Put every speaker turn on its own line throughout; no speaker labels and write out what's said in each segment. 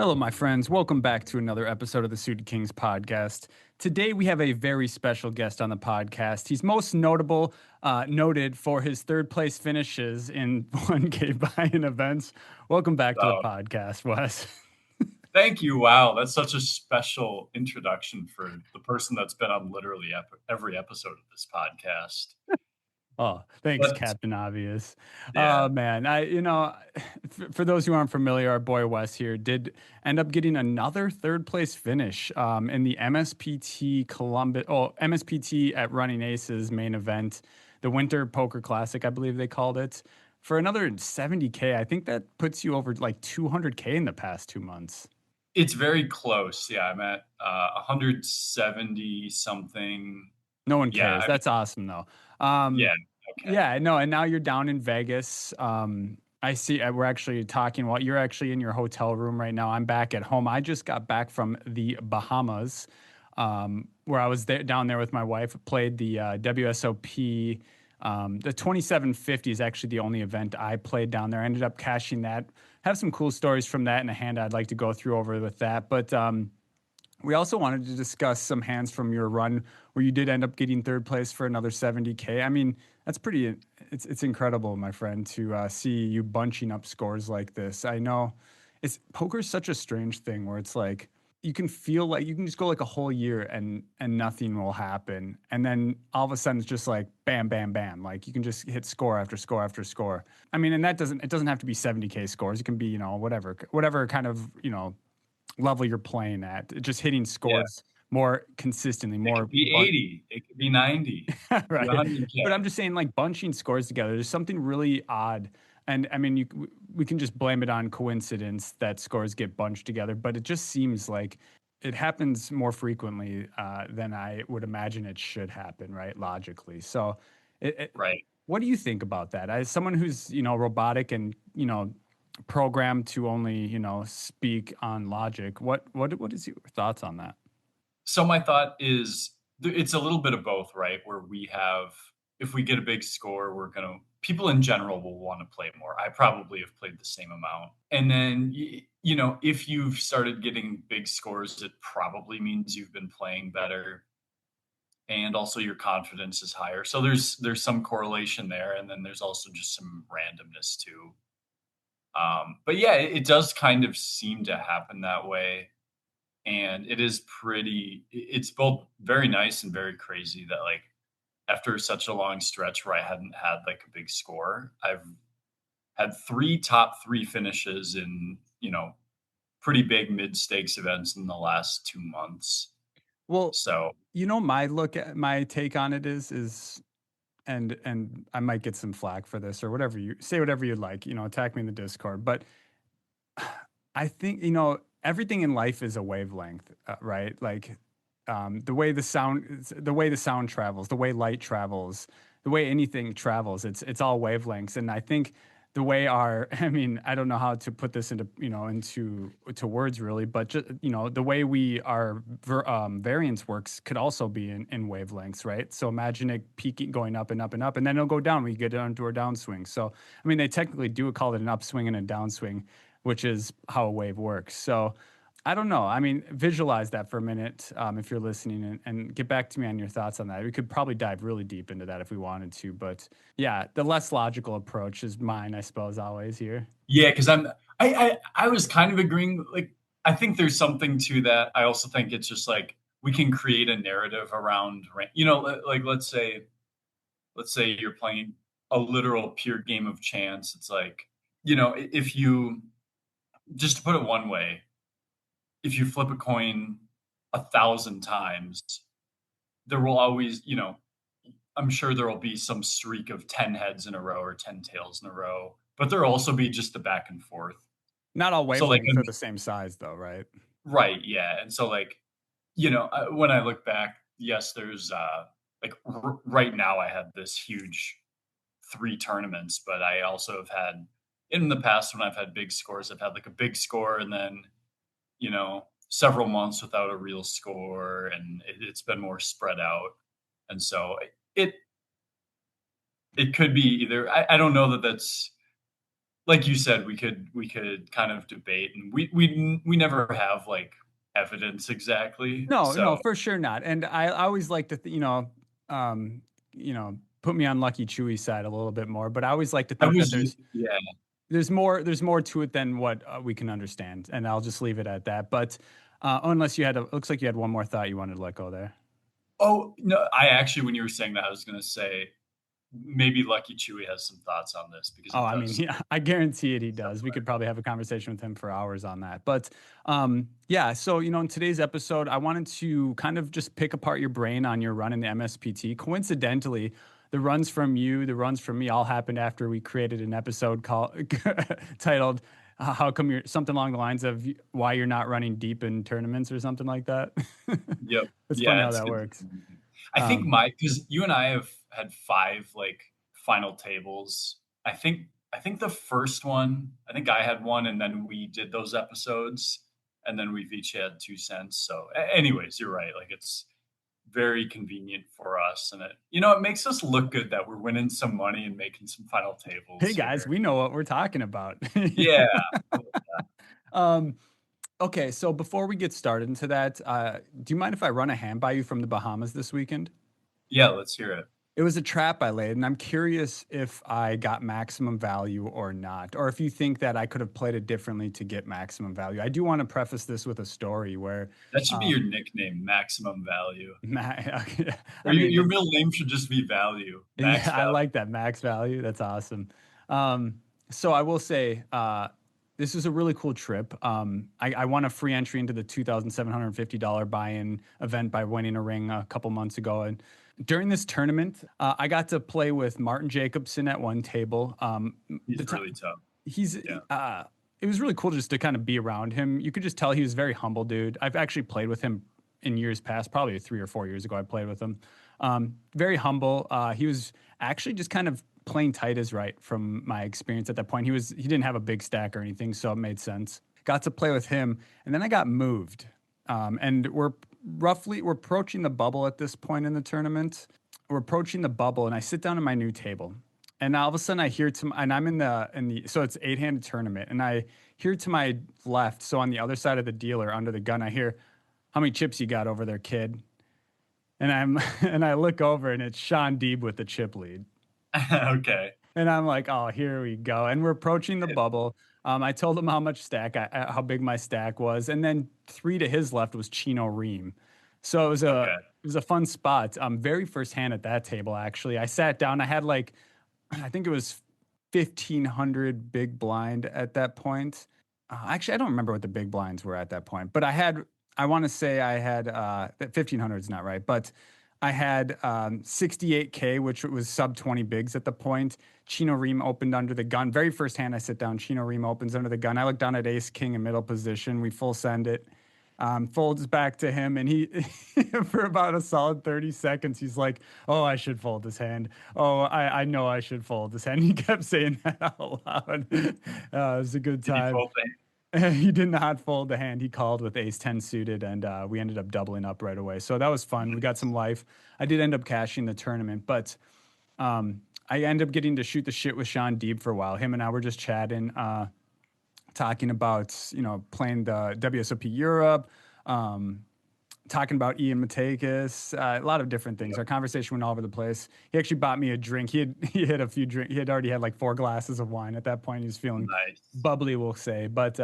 Hello, my friends. Welcome back to another episode of the Suited Kings podcast. Today, we have a very special guest on the podcast. He's most noted for his third place finishes in 1K buy-in events. Welcome back to the
So,
podcast, Wes.
thank you. Wow, that's such a special introduction for the person that's been on literally every episode of this podcast.
Oh, thanks,
But
Captain Obvious.
yeah,
Oh man, for those who aren't familiar, our boy Wes here did end up getting another third place finish in the MSPT at Running Aces main event, the Winter Poker Classic, I believe they called it, for another 70K. I think that puts you over like 200K in the past 2 months.
it's very close. Yeah, I'm at 170 something.
No one
Yeah,
cares.
I mean,
That's awesome though. Um,
yeah, okay.
Yeah, no, and now you're down in Vegas. I see we're actually talking while you're actually in your hotel room right now. I'm back at home. I just got back from the Bahamas, where I was down there with my wife, played the WSOP. The 2750 is actually the only event I played down there. I ended up cashing that. Have some cool stories from that in a hand I'd like to go through over with that. But we also wanted to discuss some hands from your run where you did end up getting third place for another 70K. I mean, that's pretty, it's incredible, my friend, to see you bunching up scores like this. I know poker's such a strange thing where it's like you can feel like you can just go like a whole year and nothing will happen. And then all of a sudden it's just like bam, bam, bam. Like you can just hit score after score after score. I mean, and it doesn't have to be 70K scores. It can be, whatever kind of, level you're playing at, just hitting
Yeah,
scores more consistently,
it could
more
be 80, it could be 90, it could be
right.
100K.
But I'm just saying, like bunching scores together, there's something really odd. And I mean, we can just blame it on coincidence that scores get bunched together, but it just seems like it happens more frequently than I would imagine it should happen, right? Logically. So,
Right.
what do you think about that? As someone who's, robotic and, programmed to only, speak on logic, what is your thoughts on that?
So my thought is it's a little bit of both, right? Where we have, if we get a big score, people in general will want to play more. I probably have played the same amount. And then, if you've started getting big scores, it probably means you've been playing better and also your confidence is higher. So there's some correlation there. And then there's also just some randomness too. But yeah, it does kind of seem to happen that way, and it's both very nice and very crazy that like after such a long stretch where I hadn't had like a big score, I've had three top three finishes in pretty big mid stakes events in the last 2 months.
Well,
So
my take on it is and I might get some flack for this or whatever you say, whatever you'd like, attack me in the Discord. But I think, everything in life is a wavelength, right? Like the way the sound travels, the way light travels, the way anything travels, it's all wavelengths. And I think the way I mean, I don't know how to put this into words really, but just, the way variance works could also be in wavelengths, right? So imagine it peaking, going up and up and up, and then it'll go down when you get onto a downswing. So, I mean, they technically do call it an upswing and a downswing, which is how a wave works. So I don't know. I mean, visualize that for a minute if you're listening and get back to me on your thoughts on that. We could probably dive really deep into that if we wanted to. But yeah, the less logical approach is mine, I suppose, always here.
yeah, because I was kind of agreeing. Like I think there's something to that. I also think it's just like we can create a narrative around, like let's say you're playing a literal pure game of chance. It's like, if you, just to put it one way, if you flip a coin 1,000 times, there will always, I'm sure there will be some streak of 10 heads in a row or 10 tails in a row, but there'll also be just the back and forth.
Not all
So like,
wavelengths are the same size, though, right?
right. Yeah. And so like, when I look back, yes, there's like right now I had this huge three tournaments, but I also have had in the past when I've had big scores, I've had like a big score and then, several months without a real score, and it's been more spread out. And so it it could be either. I don't know that that's like you said, we could kind of debate, and we never have like evidence exactly.
No, no,
So
for sure not. And I always like to, put me on Lucky Chewy's side a little bit more. But I always like to
I
think that
was, yeah,
there's more to it than what we can understand. And I'll just leave it at that. But unless looks like you had one more thought you wanted to let go there.
oh no, I actually, when you were saying that, I was gonna say maybe Lucky Chewy has some thoughts on this because
Oh,
it
I mean,
does.
yeah, I guarantee it. He does. We could probably have a conversation with him for hours on that. But yeah, so in today's episode, I wanted to kind of just pick apart your brain on your run in the MSPT. Coincidentally, the runs from me, all happened after we created an episode called titled "How Come You're," something along the lines of "Why You're Not Running Deep in Tournaments" or something like that.
Yep.
It's funny
Yeah,
how
it's
that works.
confusing. I think
Um,
because you and I have had 5 like final tables. I think the first one, I think I had one, and then we did those episodes, and then we've each had 2 cents. So, anyways, you're right. Like it's very convenient for us, and it makes us look good that we're winning some money and making some final
hey
tables
guys,
here.
we know what we're talking about.
Yeah.
um, Okay, so before we get started into that, do you mind if I run a hand by you from the Bahamas this weekend?
Yeah, let's hear it.
It was a trap I laid, and I'm curious if I got maximum value or not, or if you think that I could have played it differently to get maximum value. I do want to preface this with a story where,
That should be
um,
your nickname, Maximum Value.
I
Or your
mean,
your middle name should just be Value, Max
yeah, I
Value.
like that max value. That's awesome. So I will say, this is a really cool trip. I won a free entry into the $2,750 buy-in event by winning a ring a couple months ago. And during this tournament, I got to play with Martin Jacobson at one table. The
He's
ti
really tough.
he's
Yeah.
it was really cool just to kind of be around him. You could just tell he was a very humble dude. I've actually played with him in years past, probably 3 or 4 years ago. I played with him. Very humble. He was actually just kind of playing tight as right from my experience at that point. He didn't have a big stack or anything, so it made sense. Got to play with him, and then I got moved. And we're approaching the bubble at this point in the tournament. We're approaching the bubble, and I sit down at my new table. And all of a sudden, I hear and I'm in the so it's 8-handed tournament, and I hear to my left, so on the other side of the dealer, under the gun, I hear, "How many chips you got over there, kid?" And and I look over, and it's Sean Deeb with the chip lead.
Okay.
And I'm like, "Oh, here we go." And we're approaching the bubble. I told him how big my stack was, and then three to his left was Chino Ream. So
Okay.
it was a fun spot. Very first hand at that table, actually. I sat down. I had like, I think it was 1,500 big blind at that point. Actually, I don't remember what the big blinds were at that point, but I want to say I had, that 1,500 is not right, but I had 68K, which was sub 20 bigs at the point. Chino Ream opened under the gun. Very first hand I sit down, Chino Ream opens under the gun. I look down at Ace King in middle position. We full send it. Folds back to him, and he, for about a solid 30 seconds, he's like, "Oh, I should fold this hand. Oh, I know I should fold this hand." He kept saying that out loud. It was a good
Did he
time.
fold the
He did not fold the hand. He called with ace 10 suited, and we ended up doubling up right away. So that was fun. We got some life. I did end up cashing the tournament, but I ended up getting to shoot the shit with Sean Deeb for a while. Him and I were just chatting, talking about, playing the WSOP Europe, um, talking about Ian Matakis, a lot of different things.
Yep.
Our conversation went all over the place. He actually bought me a drink. He had a few drink. He had already had like 4 glasses of wine at that point. He was feeling
Nice.
bubbly, we'll say. But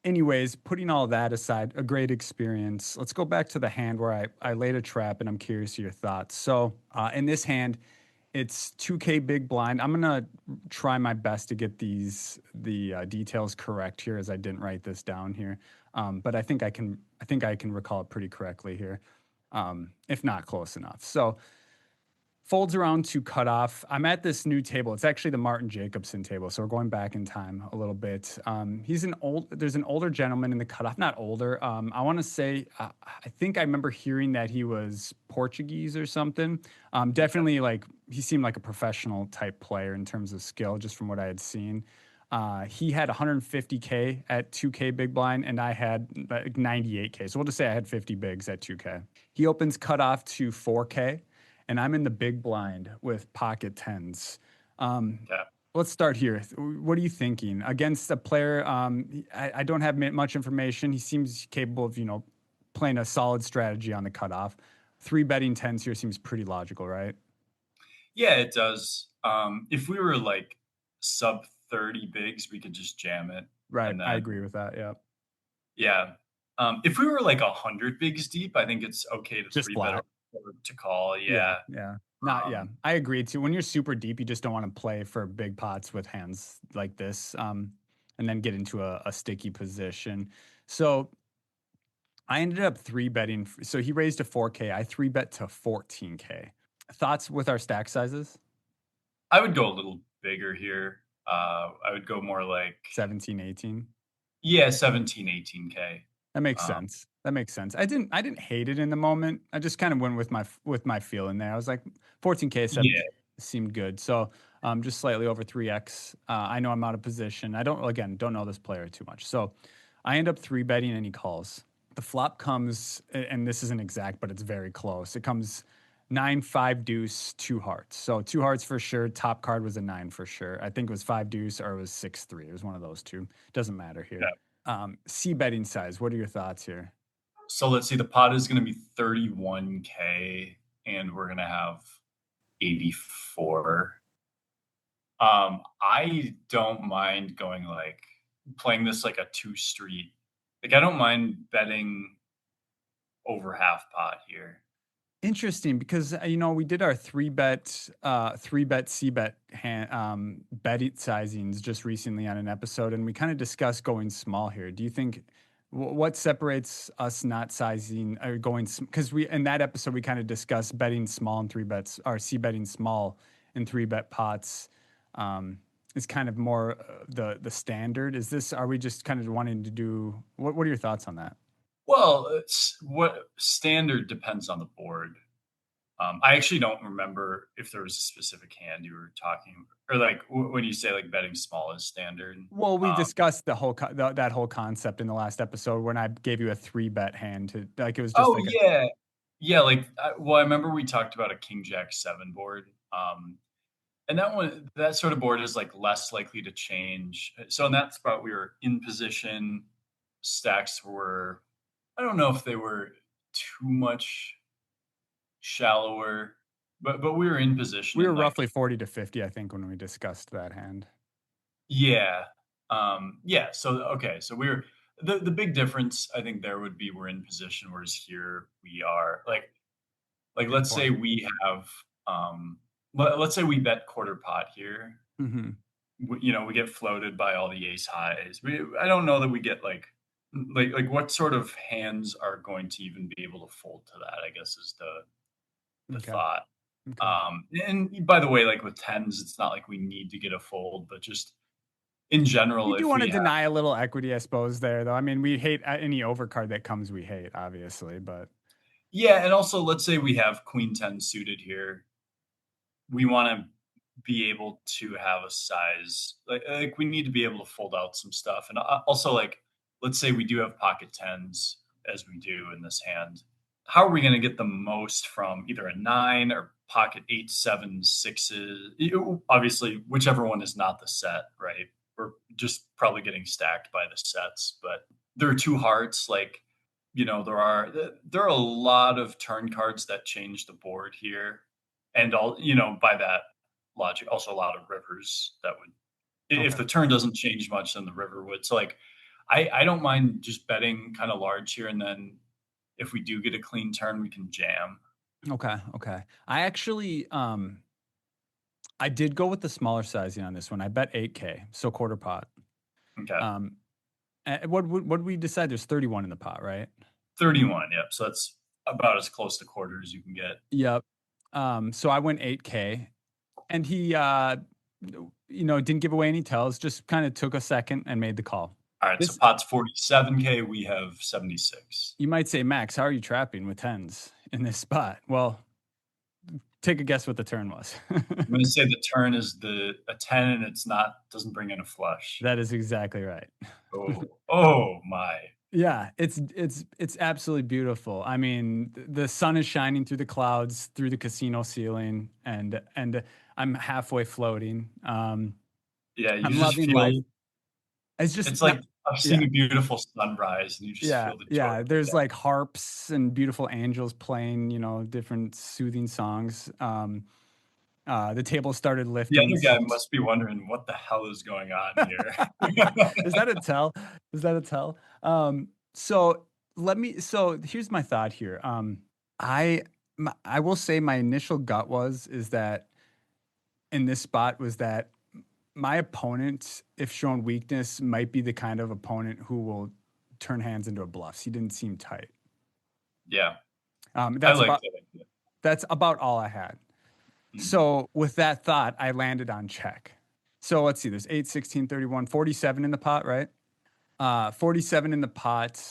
anyways, putting all that aside, a great experience. Let's go back to the hand where I laid a trap, and I'm curious of your thoughts. So in this hand, it's 2K big blind. I'm gonna try my best to get the details correct here, as I didn't write this down here. But I think I can. I think I can recall it pretty correctly here, if not close enough. So folds around to cut off. I'm at this new table. It's actually the Martin Jacobson table. So we're going back in time a little bit. There's an older gentleman in the cutoff, not older. I want to say, I think I remember hearing that he was Portuguese or something. Definitely like, he seemed like a professional type player in terms of skill, just from what I had seen. He had 150K at 2K big blind, and I had like 98K. So we'll just say I had 50 bigs at 2K. He opens cutoff to 4K, and I'm in the big blind with pocket tens.
Okay.
let's start here. What are you thinking against a player? I don't have much information. He seems capable of, playing a solid strategy on the cutoff. Three betting tens here seems pretty logical, right?
Yeah, it does. If we were like sub 30 bigs, we could just jam it.
Right.
And
I
then,
agree with that. Yeah.
yeah. If we were like 100 bigs deep, I think it's okay to
Just
three bet
flat.
or to call.
Yeah.
Yeah.
Yeah. Not, yeah.
Um,
I agree too. When you're super deep, you just don't want to play for big pots with hands like this, and then get into a sticky position. So I ended up three betting. So he raised to 4K. I three bet to 14K. Thoughts with our stack sizes?
I would go a little bigger here. I would go more like,
17, 18.
yeah, 17, 18K.
That makes
Um,
sense. That makes sense. I didn't hate it in the moment. I just kind of went with my feel in there. I was like 14K,
yeah.
17 seemed good. So just slightly over 3x. I know I'm out of position. I don't know this player too much. So I end up three betting and he calls. The flop comes, and this isn't exact, but it's very close. It comes nine, five deuce, two hearts. So two hearts for sure. Top card was a nine for sure. I think it was five deuce or it was 6-3. It was one of those two. Doesn't matter here. C betting size. What are your thoughts here?
So let's see, the pot is going to be 31K and we're going to have 84. I don't mind going like playing this like a two street. Like I don't mind betting over half pot here.
Interesting because we did our three bet C bet bet sizings just recently on an episode, and we kind of discussed going small here. Do you think what separates us not sizing or going because we in that episode we kind of discussed betting small in three bets or C betting small in three bet pots is kind of more the standard. Is this are we just kind of wanting to do what are your thoughts on that?
Well, it's what standard depends on the board. I actually don't remember if there was a specific hand you were talking, or like when you say like betting small is standard.
Well, we
Um,
discussed that whole concept in the last episode when I gave you a three bet hand to like it was just
oh
like a
yeah, yeah. Like, well, I remember we talked about a King Jack seven board, and that sort of board is like less likely to change. So in that spot, we were in position. Stacks were, I don't know if they were too much shallower, but we were in position
we were
and like,
roughly 40 to 50, I think, when we discussed that hand.
yeah, yeah. So okay, so we're the big difference I think there would be we're in position, whereas here we are like let's say
Midpoint.
we have let's say we bet quarter pot here.
Hmm.
We get floated by all the ace highs. I don't know that we get like what sort of hands are going to even be able to fold to that, I guess is the
Okay.
thought.
Okay.
And by the way, like with tens, it's not like we need to get a fold, but just in
You
general,
do
if
want
we
to
have,
deny a little equity, I suppose, there, though. I mean, we hate any overcard that comes, we hate, obviously, but
yeah, and also let's say we have queen 10 suited here, we want to be able to have a size like we need to be able to fold out some stuff, and also like let's say we do have pocket tens as we do in this hand. How are we going to get the most from either a nine or pocket eight, seven, sixes? Obviously, whichever one is not the set, right? We're just probably getting stacked by the sets, but there are two hearts. Like, there are a lot of turn cards that change the board here, and all by that logic, also a lot of rivers that would, if
okay.
the turn doesn't change much, then the river would. So like, I don't mind just betting kind of large here, and then if we do get a clean turn, we can jam.
Okay. Okay. I actually, I did go with the smaller sizing on this one. I bet 8K, so quarter pot.
Okay,
Um, what did we decide? There's 31 in the pot, right?
31. Yep. So that's about as close to quarter as you can get.
Yep. So I went 8K, and he, didn't give away any tells. Just kind of took a second and made the call.
All right. So
This,
pot's 47K. We have 76.
you might say, Max, how are you trapping with tens in this spot? Well, take a guess what the turn was.
I'm going to say the turn is a 10, and it's not, doesn't bring in a flush.
That is exactly right.
Oh my.
Yeah, it's absolutely beautiful. I mean, the sun is shining through the clouds, through the casino ceiling, and I'm halfway floating.
Yeah, you
I'm
just
loving life.
feel
It's just
it's
not,
like I've
yeah,
seen a beautiful sunrise, and you just
yeah,
feel the joy
yeah.
of the
There's
day.
like harps and beautiful angels playing, different soothing songs. The table started
The
lifting.
other guy must be wondering, "What the hell is going on here?"
Is that a tell? Is that a tell? So so here's my thought here. I I will say my initial gut is that in this spot was that my opponent, if shown weakness, might be the kind of opponent who will turn hands into a bluffs. He didn't seem tight.
Yeah,
Um,
I
that's
like
about
that idea.
that's about all I had.
Mhm.
So with that thought, I landed on check. So let's see, there's 8, 16, 31, 47 in the pot, right? 47 in the pot,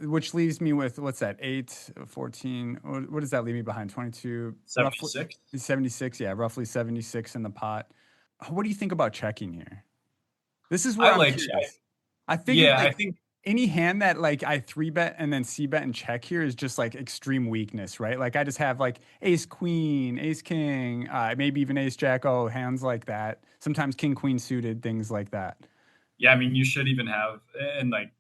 which leaves me with what's that? 8, 14. What does that leave me behind? 22, roughly
76?
76. Yeah, roughly 76 in the pot. What do you think about checking here? This is where
I
I'm
like
curious. I figured
yeah, I
like
think
any hand that like I three bet and then C bet and check here is just like extreme weakness, right? Like I just have like ace queen, ace king, maybe even ace jack o, hands like that. Sometimes king queen suited, things like that.
yeah, I mean, you should even have and, like,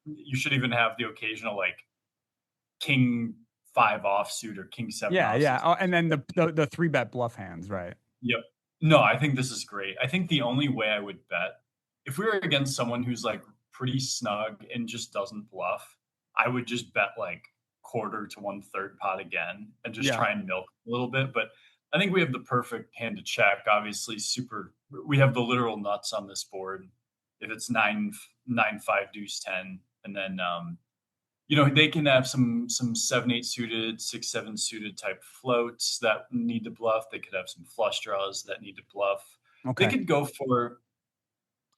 you should even have the occasional, like, king 5 offsuit or king 7
Yeah, yeah.
offsuit.
Oh, and then the three bet bluff hands, right?
Yep. No, I think this is great. I think the only way I would bet, if we were against someone who's, like, pretty snug and just doesn't bluff, I would just bet, like, quarter to 1/3 pot again and just
Yeah.
try and milk a little bit, but I think we have the perfect hand to check, obviously super we have the literal nuts on this board. If it's 9, 5 deuce 10, and then, they can have some 7, 8 suited, 6, 7 suited type floats that need to bluff. They could have some flush draws that need to bluff. They
Okay.
could go for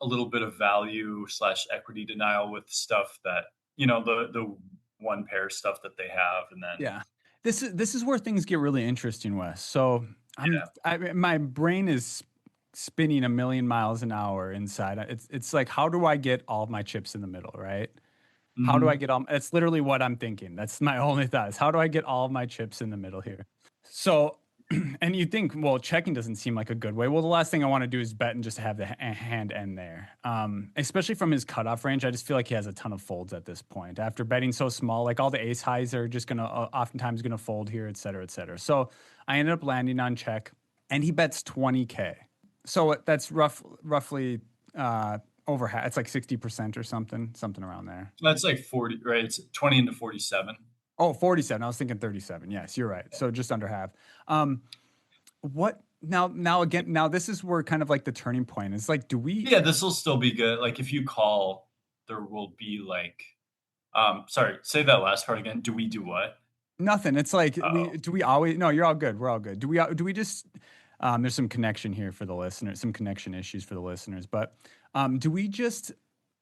a little bit of value slash equity denial with stuff that, the one pair stuff that they have. And then,
Yeah. This is where things get really interesting, Wes. So
yeah.
my brain is spinning a million miles an hour inside. It's like how do I get all of my chips in the middle, right? How do I
Mhm.
get all? It's literally what I'm thinking. That's my only thought is how do I get all of my chips in the middle here? So, and you think, well, checking doesn't seem like a good way. Well, the last thing I want to do is bet and just have the hand end there. Especially from his cutoff range, I just feel like he has a ton of folds at this point. After betting so small, like all the ace highs are just gonna oftentimes gonna fold here, et cetera, et cetera. So I ended up landing on check, and he bets 20K. So that's roughly over half. It's like 60% or something around there.
That's like 40, right? It's 20 into 47.
Oh, 47. I was thinking 37. Yes, you're right. So just under half. Um, what now again, now this is where kind of like the turning point. It's like, do we
Yeah, this will still be good. Like if you call, there will be like, sorry, say that last part again. Do we do what?
nothing. It's like
Oh,
we always no, you're all good. We're all good. Do we just there's some connection here for the listeners, some connection issues for the listeners, but do we just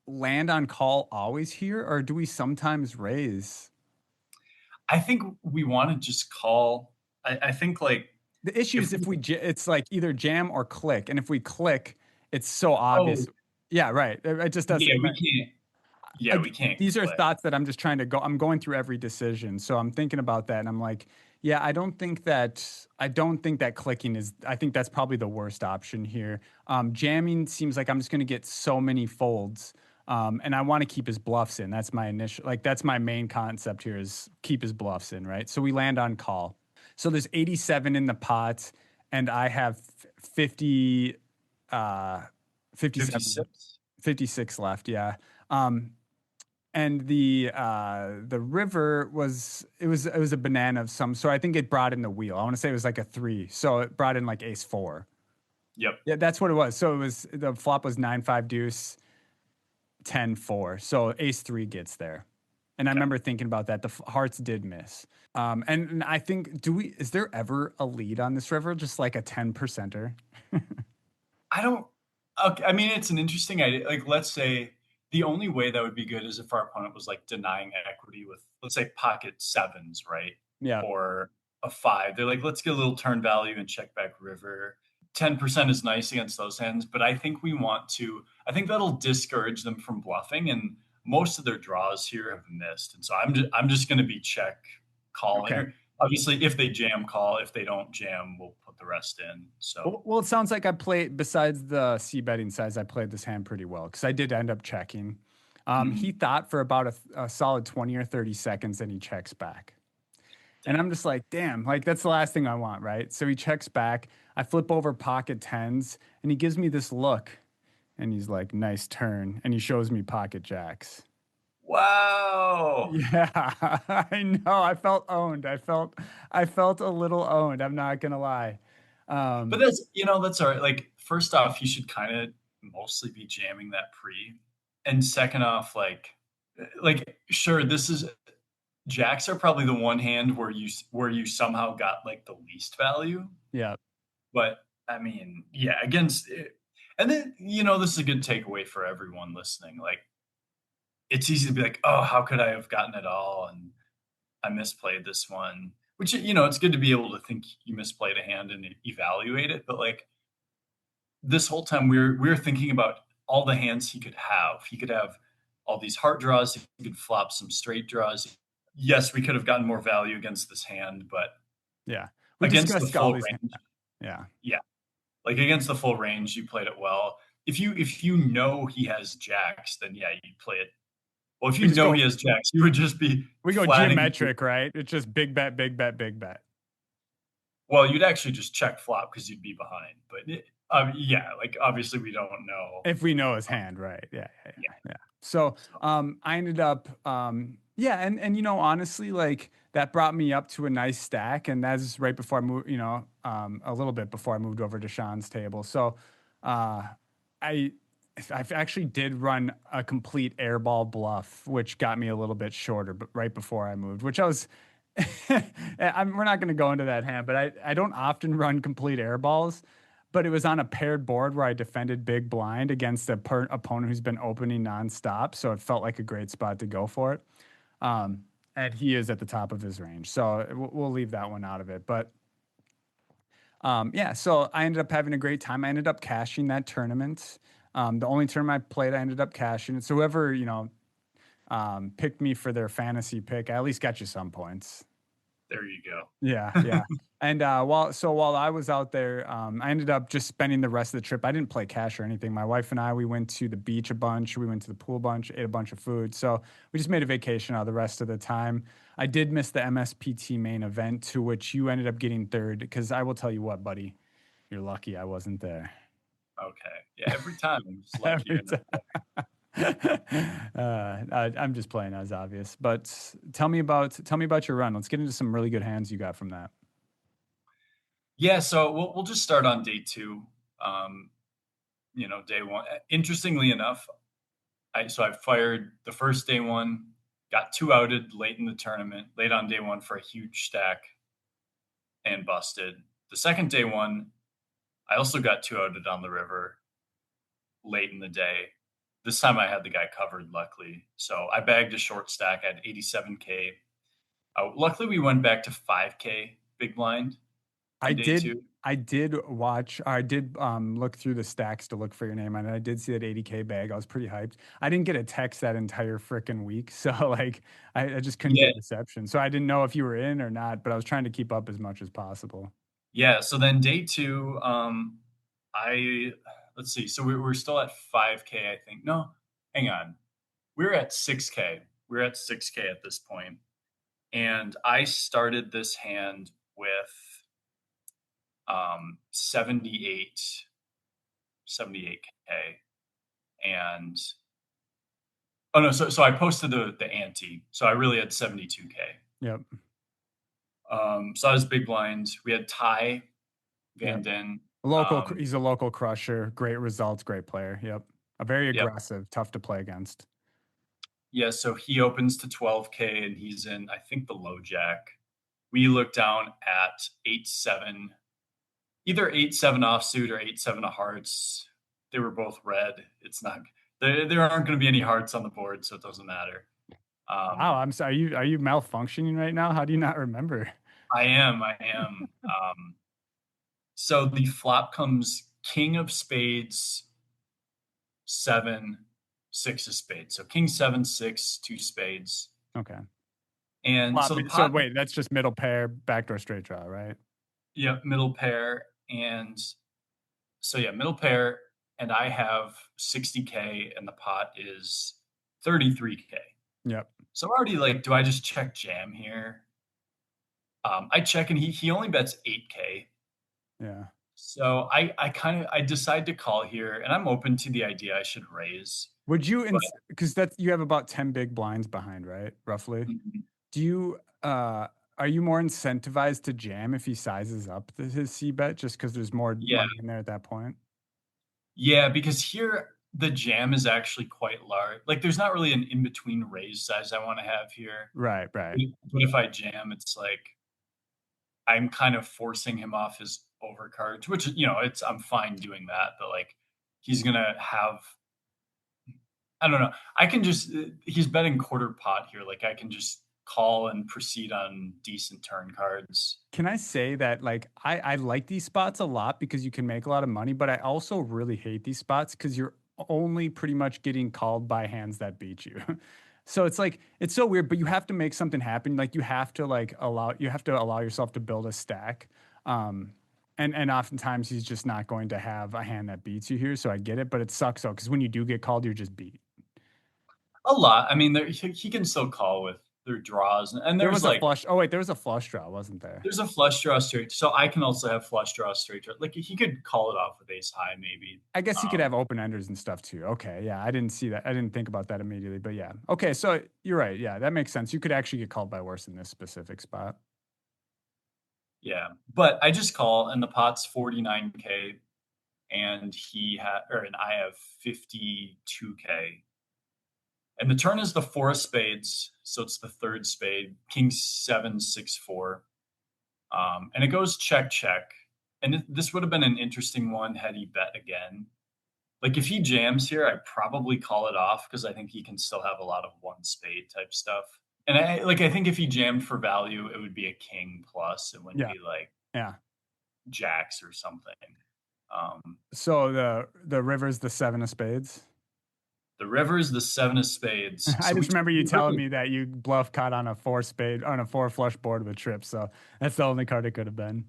land on call always here or do we sometimes raise?
I think we want to just call. I think like
The issue
if
is
we,
if it's like either jam or click, and if we click, it's so
oh
obvious. Yeah, right. It just doesn't.
yeah, we can't. Yeah, we can't
These are
click.
thoughts that I'm just trying to go. I'm going through every decision, so I'm thinking about that, and I'm like, yeah, I don't think that clicking is. I think that's probably the worst option here. Jamming seems like I'm just going to get so many folds, and I want to keep his bluffs in. That's my initial, like that's my main concept here is keep his bluffs in, right? So we land on call. So there's 87 in the pot, and I have 50, uh, 57,
56.
56 left. Yeah. Um, and the river was a banana of some sort. I think it brought in the wheel. I want to say it was like a three, so it brought in like ace four.
Yep.
Yeah, that's what it was. So it was the flop was 9 5 deuce 10 4. So ace three gets there, and I
Okay.
remember thinking about that. The hearts did miss, and I think is there ever a lead on this river? Just like a 10%er?
I don't. Okay, I mean, it's an interesting idea. Like, let's say the only way that would be good is if our opponent was like denying equity with, let's say, pocket sevens, right?
Yeah.
Or a five. They're like, let's get a little turn value and check back river. 10% is nice against those hands, but I think we want to, I think that'll discourage them from bluffing. And most of their draws here have missed. And so I'm just going to be check calling
Okay.
her. Obviously, if they jam, call. If they don't jam, we'll put the rest in. So,
Well, it sounds like I played, besides the C betting size, I played this hand pretty well because I did end up checking. He
mhm,
thought for about a solid 20 or 30 seconds and he checks back. And I'm
dang.
just like, damn, like that's the last thing I want, right? So he checks back. I flip over pocket tens and he gives me this look and he's like, nice turn. And he shows me pocket jacks.
Wow.
Yeah, I know. I felt owned. I felt a little owned. I'm not gonna lie.
But
Um,
that's all right. Like, first off, you should kind of mostly be jamming that pre. And second off, sure, this is jacks are probably the one hand where you somehow got like the least value.
yeah,
But I mean, yeah, against it, and then this is a good takeaway for everyone listening. Like, it's easy to be like, oh, how could I have gotten it all? And I misplayed this one. Which it's good to be able to think you misplayed a hand and evaluate it. But like this whole time, we were thinking about all the hands he could have. He could have all these heart draws. He could flop some straight draws. Yes, we could have gotten more value against this hand, but
yeah. We
against the
discussed all
full
these.
range,
Yeah,
yeah, like against the full range, you played it well. If you know he has jacks, then yeah, you play it. Well, if
we
you
just
know
go.
he has jacks, you would just be
We go
flatting.
geometric, right? It's just big bet, big bet, big bet.
Well, you'd actually just check flop because you'd be behind. But yeah, like obviously we don't know.
If we know his hand, right? Yeah, yeah,
Yeah.
yeah, yeah. So,
So
I ended up, yeah, and honestly, like that brought me up to a nice stack, and that's right before I moved, a little bit before I moved over to Sean's table. So, uh, I. I actually did run a complete airball bluff, which got me a little bit shorter, but right before I moved, which I was, we're not going to go into that hand, but I don't often run complete airballs, but it was on a paired board where I defended big blind against a opponent who's been opening nonstop. So it felt like a great spot to go for it. And he is at the top of his range. So we'll leave that one out of it. But yeah, so I ended up having a great time. I ended up cashing that tournament. The only tournament I played, I ended up cashing it. So whoever, picked me for their fantasy pick, I at least got you some points.
there you go.
Yeah, yeah. And while I was out there, I ended up just spending the rest of the trip. I didn't play cash or anything. My wife and I, we went to the beach a bunch. We went to the pool a bunch, ate a bunch of food. So we just made a vacation out of the rest of the time. I did miss the MSPT main event, to which you ended up getting third. Because I will tell you what, buddy, you're lucky I wasn't there.
Okay. Yeah, every time I'm just lucky
Every
you're not.
time. I'm just playing as obvious. But tell me about your run. Let's get into some really good hands you got from that.
Yeah, so we'll just start on day two. Um, day one. Interestingly enough, I fired the first day one, got two outed late in the tournament, late on day one for a huge stack and busted. The second day one, I also got two outed on the river late in the day. This time I had the guy covered, luckily. So I bagged a short stack at 87K. Luckily, we went back to 5K big blind
I
on day
did
two.
I did watch I did look through the stacks to look for your name, and I did see that 80K bag. I was pretty hyped. I didn't get a text that entire freaking week. So like I just couldn't
Yeah,
get reception. So I didn't know if you were in or not, but I was trying to keep up as much as possible.
yeah. So then day two, I let's see. So we're still at 5K, I think. No, hang on. We're at 6K. We're at 6K at this point. And I started this hand with 78, 78K. And oh no, so I posted the ante. So I really had 72K.
Yep.
So I was big blind. We had Ty Van
Yep.
Den.
He's a local crusher. Great results, great player. Yep. A very
Yep.
aggressive, tough to play against.
Yeah, so he opens to 12K and he's in, I think, the low jack. We look down at 8-7, either 8-7 offsuit or 8-7 of hearts. They were both red. It's not, there aren't going to be any hearts on the board, so it doesn't matter.
Wow,
Um,
I'm sorry. Are you malfunctioning right now? How do you not remember?
I am. So the flop comes king of spades, seven, six of spades. So king, seven, six, two spades.
Okay.
And so the
So
pot,
wait, that's just middle pair, backdoor straight draw, right?
yeah, middle pair. And so, yeah, middle pair. And I have 60K and the pot is 33K.
Yep.
So I'm already like, do I just check jam here? I check and he only bets 8K.
Yeah.
So I decide to call here and I'm open to the idea I should raise.
Would you,
But
because that's, you have about 10 big blinds behind, right? Roughly.
mhm,
Do you, are you more incentivized to jam if he sizes up his C bet just because there's more
yeah,
money in there at that point?
yeah, because here the jam is actually quite large. Like there's not really an in-between raise size I want to have here.
Right, right.
But if I jam, it's like I'm kind of forcing him off his overcards, which it's I'm fine doing that, but like he's gonna have I don't know. I can just he's betting quarter pot here. Like I can just call and proceed on decent turn cards.
Can I say that like I like these spots a lot because you can make a lot of money, but I also really hate these spots because you're only pretty much getting called by hands that beat you. So it's like it's so weird, but you have to make something happen. Like you have to allow yourself to build a stack. Um and oftentimes he's just not going to have a hand that beats you here. So I get it, but it sucks though, because when you do get called, you're just beat.
A lot. I mean, he can still call with their draws, and
There
there's
was a
like
flush. Oh wait, there was a flush draw, wasn't there?
there's a flush draw straight. So I can also have flush draw straight draw. Like he could call it off with ace high maybe.
I guess he could
Um,
have open enders and stuff too. Okay, yeah, I didn't see that. I didn't think about that immediately, but yeah. Okay, so you're right. Yeah, that makes sense. You could actually get called by worse in this specific spot.
yeah, but I just call, and the pot's 49K, and and I have 52K. And the turn is the four of spades, so it's the third spade, king seven, 6-4. And it goes check, check. And this would have been an interesting one had he bet again. Like if he jams here, I probably call it off because I think he can still have a lot of one spade type stuff. And I think if he jammed for value, it would be a king plus. It wouldn't
Yeah,
be like
yeah.
jacks or something. Um,
So the river's the seven of spades.
the river is the seven of spades.
I
So
just remember you
we
telling
really
me that you bluff caught on a four spade on a four flush board with a trip. So that's the only card it could have been.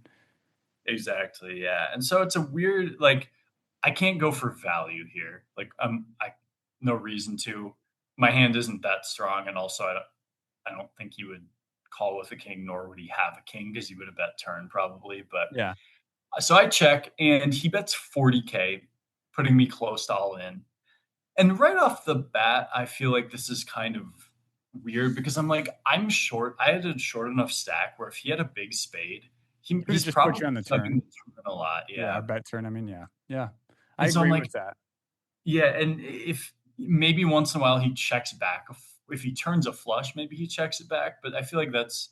exactly, yeah. And so it's a weird like I can't go for value here. Like I no reason to. My hand isn't that strong, and also I don't think he would call with a king, nor would he have a king because he would have bet turn probably. But
Yeah.
so I check, and he bets 40K, putting me close to all in. And right off the bat, I feel like this is kind of weird because I'm like, I'm short. I had a short enough stack where if he had a big spade,
He could have
he's
just put
probably
you on the
sucking
turn.
the turn a lot.
Yeah, or
Yeah.
bet turn. I mean, yeah. Yeah. I
And so I'm
agree
like,
with that.
yeah. And if maybe once in a while he checks back, if he turns a flush, maybe he checks it back. But I feel like that's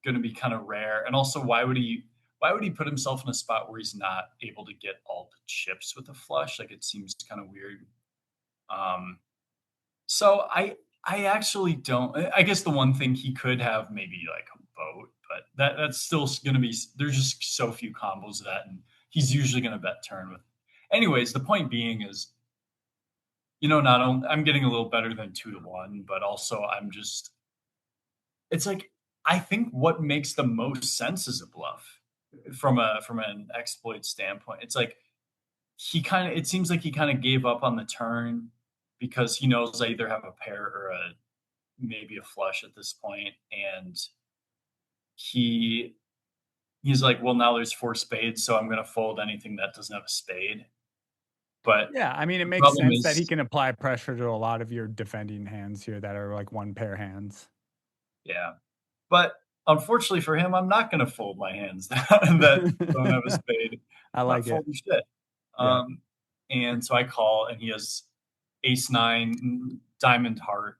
going to be kind of rare. And also, why would he put himself in a spot where he's not able to get all the chips with a flush? Like it seems kind of weird. Um, so I actually don't. I guess the one thing he could have maybe like a boat, but that's still going to be. There's just so few combos of that, and he's usually going to bet turn with. Anyways, the point being is, not only I'm getting a little better than 2-1, but also I'm just. It's like I think what makes the most sense is a bluff from an exploit standpoint. It's like it seems like he kind of gave up on the turn because he knows I either have a pair or maybe a flush at this point, and he he's like, well, now there's four spades, so I'm going to fold anything that doesn't have a spade. But
Yeah, I mean, it
the
makes
problem
sense that he
is,
can apply pressure to a lot of your defending hands here that are like one pair hands.
yeah. But unfortunately for him, I'm not going to fold my hands that don't have a spade.
I
I'm not
like it.
folding shit.
Yeah.
Um, and so I call, and he has ace nine, diamond heart,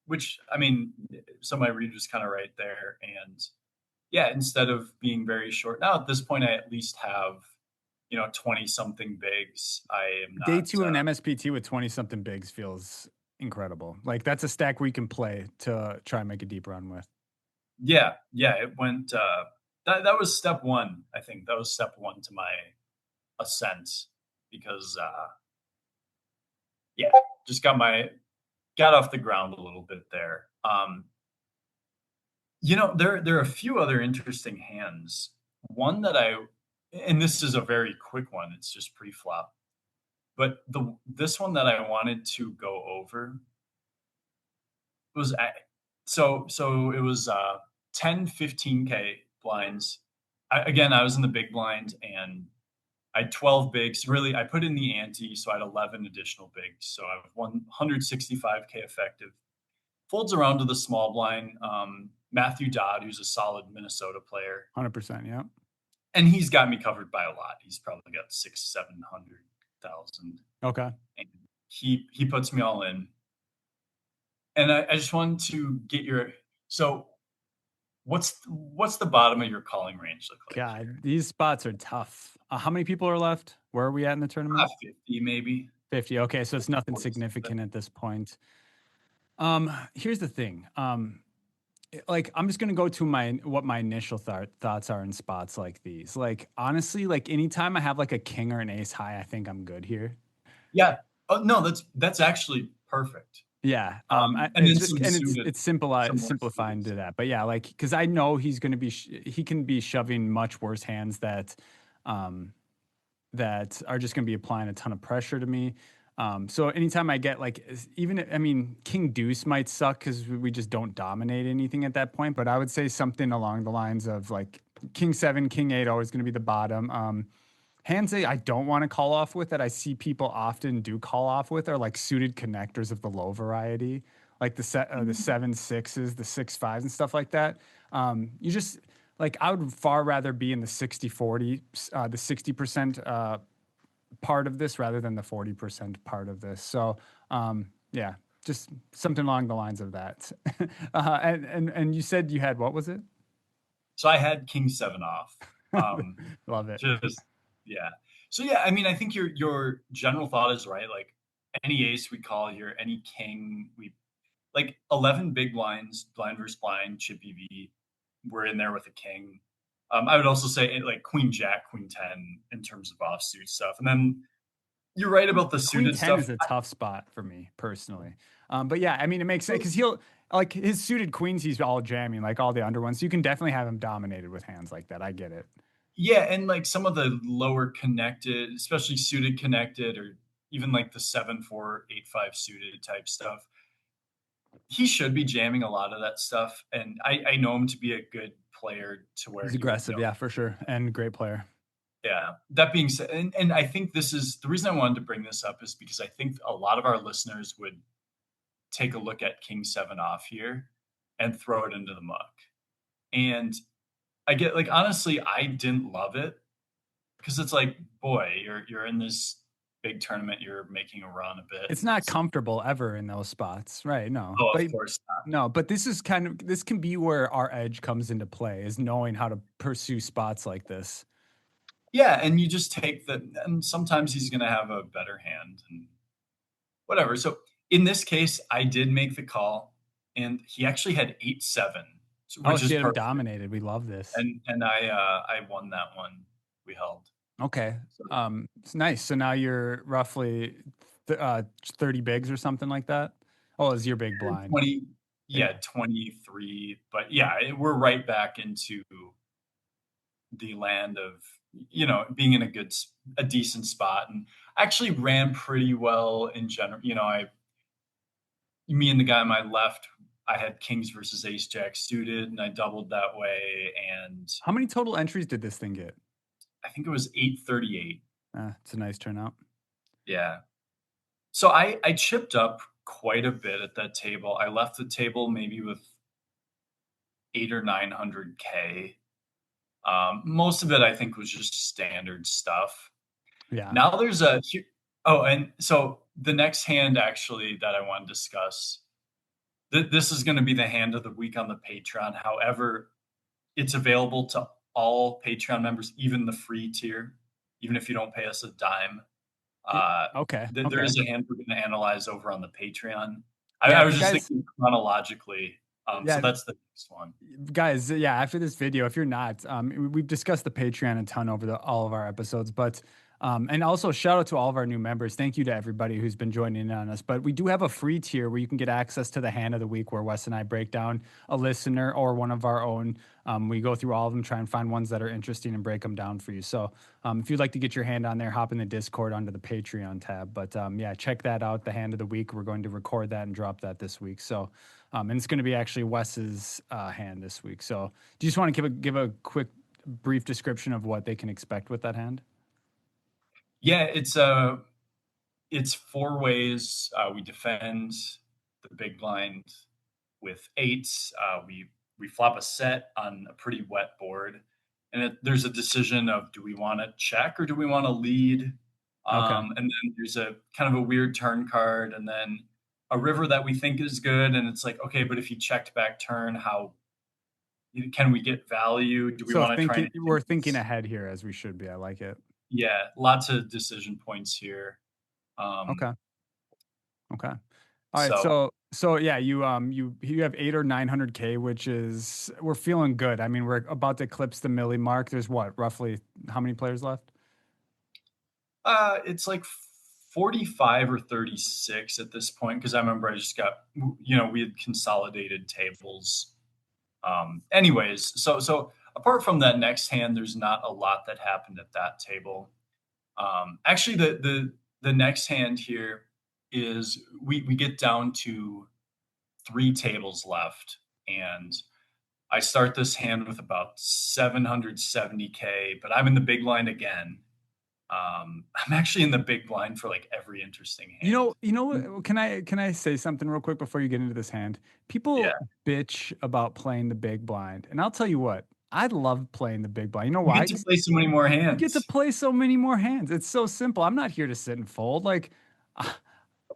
which I mean, so my read was kind of right there. And yeah, instead of being very short, now at this point, I at least have 20 something bigs. I am
Day
not.
two of an MSPT with 20 something bigs feels incredible. Like that's a stack where you can play to try and make a deep run with.
Yeah, yeah. It went. That was step one. I think that was step one to my ascent because yeah, just got off the ground a little bit there. There are a few other interesting hands. One that and this is a very quick one, it's just pre-flop, but this one that I wanted to go over was a so it was, 10, 15K blinds. I was in the big blind, and I had 12 bigs. Really, I put in the ante, so I had 11 additional bigs, so I have 165K effective. Folds around to the small blind. Matthew Dodd, who's a solid Minnesota player,
100%. Yeah.
and he's got me covered by a lot. He's probably got 700,000,
Okay.
and he puts me all in. And I just wanted to get your so what's the bottom of your calling range look like
God,
here?
these spots are tough. How many people are left? Where are we at in the tournament?
50 maybe.
50. Okay, so it's nothing
47.
significant at this point. Here's the thing. Like I'm just gonna go to my initial thoughts are in spots like these. Like honestly, like anytime I have like a king or an ace high, I think I'm good here.
Yeah. Oh, no, that's actually perfect.
Yeah.
And
It's
then
just
some
and
suited
it's simple
some more
simplifying
suited
to
stuff.
that. But yeah, like because I know he's gonna be he can be shoving much worse hands um that are just going to be applying a ton of pressure to me. So anytime I get like, even, I mean, King Deuce might suck because we just don't dominate anything at that point. But I would say something along the lines of like King Seven, King Eight, always going to be the bottom. Hands that I don't want to call off with that I see people often do call off with are like suited connectors of the low variety, like the
Mm.
7 6s, the 6 5s, and stuff like that. You just like I would far rather be in the 60/40, the 60% part of this rather than the 40% part of this. So yeah, just something along the lines of that. And you said you had what was it?
So I had king 7 off. Um,
Love it.
just yeah. So, yeah, I mean, I think your general thought is right, like, any ace we call here, any king, we like, 11 big blinds, blind versus blind, chippy V, we're in there with a king. I would also say, like, queen jack, queen 10 in terms of offsuit stuff, and then you're right about the
Queen
suited
10
stuff.
is a tough spot for me personally. But yeah, I mean, it makes sense because he'll like his suited queens, he's all jamming, like all the under ones. So you can definitely have him dominated with hands like that. I get it.
Yeah, and, like, some of the lower connected, especially suited connected, or even, like, the 7 4 8 5 suited type stuff, he should be jamming a lot of that stuff, and I know him to be a good player to where
He's
he would
aggressive,
know.
yeah, for sure. And great player.
Yeah. That being said, and I think this is the reason I wanted to bring this up is because I think a lot of our listeners would take a look at king 7 off here and throw it into the muck. And I get like, honestly, I didn't love it because it's like, boy, you're in this big tournament, you're making a run a bit,
It's
and
not
it's
comfortable ever in those spots, right? No,
oh, of
but
course not.
no, but this is kind of this can be where our edge comes into play is knowing how to pursue spots like this.
Yeah, and you just take the and sometimes he's gonna have a better hand and whatever. So in this case, I did make the call, and he actually had 8-7,
Oh,
which
so
is
you had him
perfect.
dominated. We love this.
And I won that one. We held.
Okay,
So
it's nice. So now you're roughly 30 bigs or something like that. Oh, it's your big blind.
20,
Yeah.
yeah, 23. But yeah, we're right back into the land of being in a decent spot, and actually ran pretty well in general. Me and the guy on my left, I had kings versus ace jack suited, and I doubled that way, and
How many total entries did this thing get?
I think it was 838.
It's a nice turnout.
Yeah. So I chipped up quite a bit at that table. I left the table maybe with 800 or 900K. Most of it I think was just standard stuff.
Yeah.
Now there's a oh, and so the next hand actually that I want to discuss. This is going to be the hand of the week on the Patreon. However, it's available to all Patreon members, even the free tier, even if you don't pay us a dime.
Okay.
There
Okay.
is a hand we're going to analyze over on the Patreon.
Yeah.
I
If
was
you
just
guys,
thinking chronologically. So
yeah,
that's the next one.
guys, yeah, after this video, if you're not, we've discussed the Patreon a ton over all of our episodes, but And also shout out to all of our new members. Thank you to everybody who's been joining in on us. But we do have a free tier where you can get access to the hand of the week, where Wes and I break down a listener or one of our own. We go through all of them, try and find ones that are interesting and break them down for you. So if you'd like to get your hand on there, hop in the Discord under the Patreon tab. But yeah, check that out. The hand of the week. We're going to record that and drop that this week. So and it's going to be actually Wes's hand this week. So do you just want to give a quick, brief description of what they can expect with that hand?
Yeah, it's four ways we defend the big blind with eights. We flop a set on a pretty wet board, and there's a decision of, do we want to check or do we want to lead?
Okay.
And then there's a kind of a weird turn card, and then a river that we think is good, and it's like, okay, but if you checked back turn, how can we get value? Do we
So
want to try and
we're thinking ahead here as we should be. I like it.
yeah, lots of decision points here.
Okay. Okay. All right.
So
So yeah, you have 8 or 900K, which is, we're feeling good. I mean, we're about to eclipse the milli mark. There's what, roughly how many players left?
it's like 45 or 36 at this point, because I remember I just got, we had consolidated tables. Anyways, so apart from that next hand, there's not a lot that happened at that table. Actually, the next hand here is we get down to three tables left, and I start this hand with about 770K, but I'm in the big blind again. I'm actually in the big blind for like every interesting hand.
Can I say something real quick before you get into this hand?
Yeah,
People bitch about playing the big blind, and I'll tell you what, I love playing the big blind. You know
you
why?
get to play so many more
You get to
hands
play so many more hands. It's so simple. I'm not here to sit and fold. Like,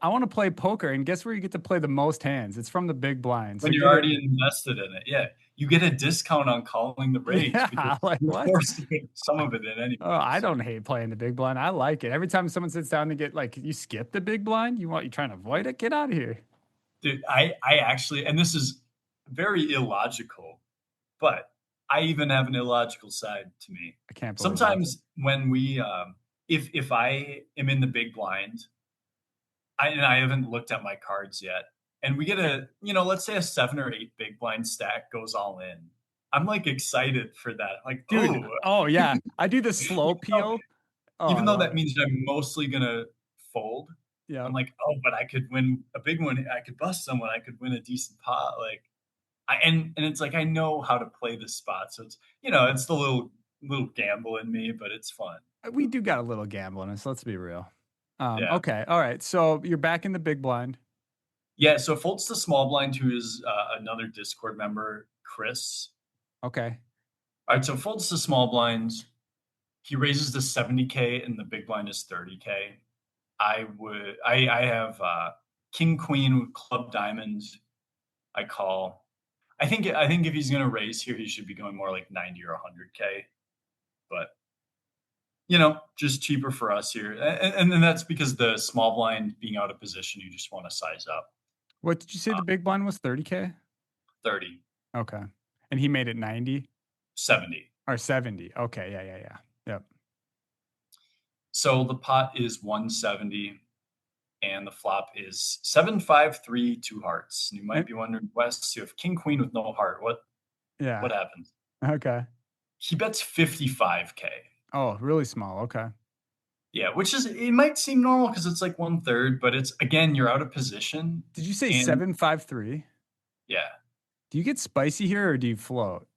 I want to play poker, and guess where you get to play the most hands? It's from the big blind. So
when you're
get it.
already invested in it. Yeah, you get a discount on calling the raise because
Yeah, like
you're
what?
forced to put some of it in
Oh, I
anyways.
don't hate playing the big blind. I like it. Every time someone sits down to get, like, you skip the big blind, you trying to avoid it? Get out of here.
Dude, I actually, and this is very illogical, but I even have an illogical side to me.
I can't believe this.
Sometimes when if I am in the big blind, and I haven't looked at my cards yet, and we get let's say a 7 or 8 big blind stack goes all in. I'm like excited for that. Like,
Dude,
oh,
oh yeah. I do the
even
slow
though,
peel. Oh, I
even though
love
that
it.
means I'm mostly gonna fold, I'm
Yep.
like, oh, but I could win a big one. I could bust someone. I could win a decent pot. Like, and it's like I know how to play this spot, so it's the little gamble in me, but it's fun.
We do got a little gamble in us, let's be real.
Yeah,
Okay. All right. So you're back in the big blind.
yeah. So folds the small blind, who is another Discord member, Chris.
Okay.
All right, so folds the small blind. He raises to 70K, and the big blind is 30K. I have king queen with club diamonds. I call. I think if he's gonna raise here, he should be going more like 90 or 100K. But just cheaper for us here, and then that's because the small blind being out of position, you just want to size up.
What did you say the big blind was? 30K?
30,
Okay. And he made it 90
70.
or 70. Okay. Yeah. Yeah. Yeah. Yep.
So the pot is 170, and the flop is 753 two hearts. And you might
And,
be wondering, Wes, you have king queen with no heart. What
yeah.
happens?
Okay.
He bets 55K.
Oh, really small. Okay.
Yeah, which is, it might seem normal because it's like 1/3, but it's, again, you're out of position.
Did you say
And
753?
yeah,
Do you get spicy here or do you float?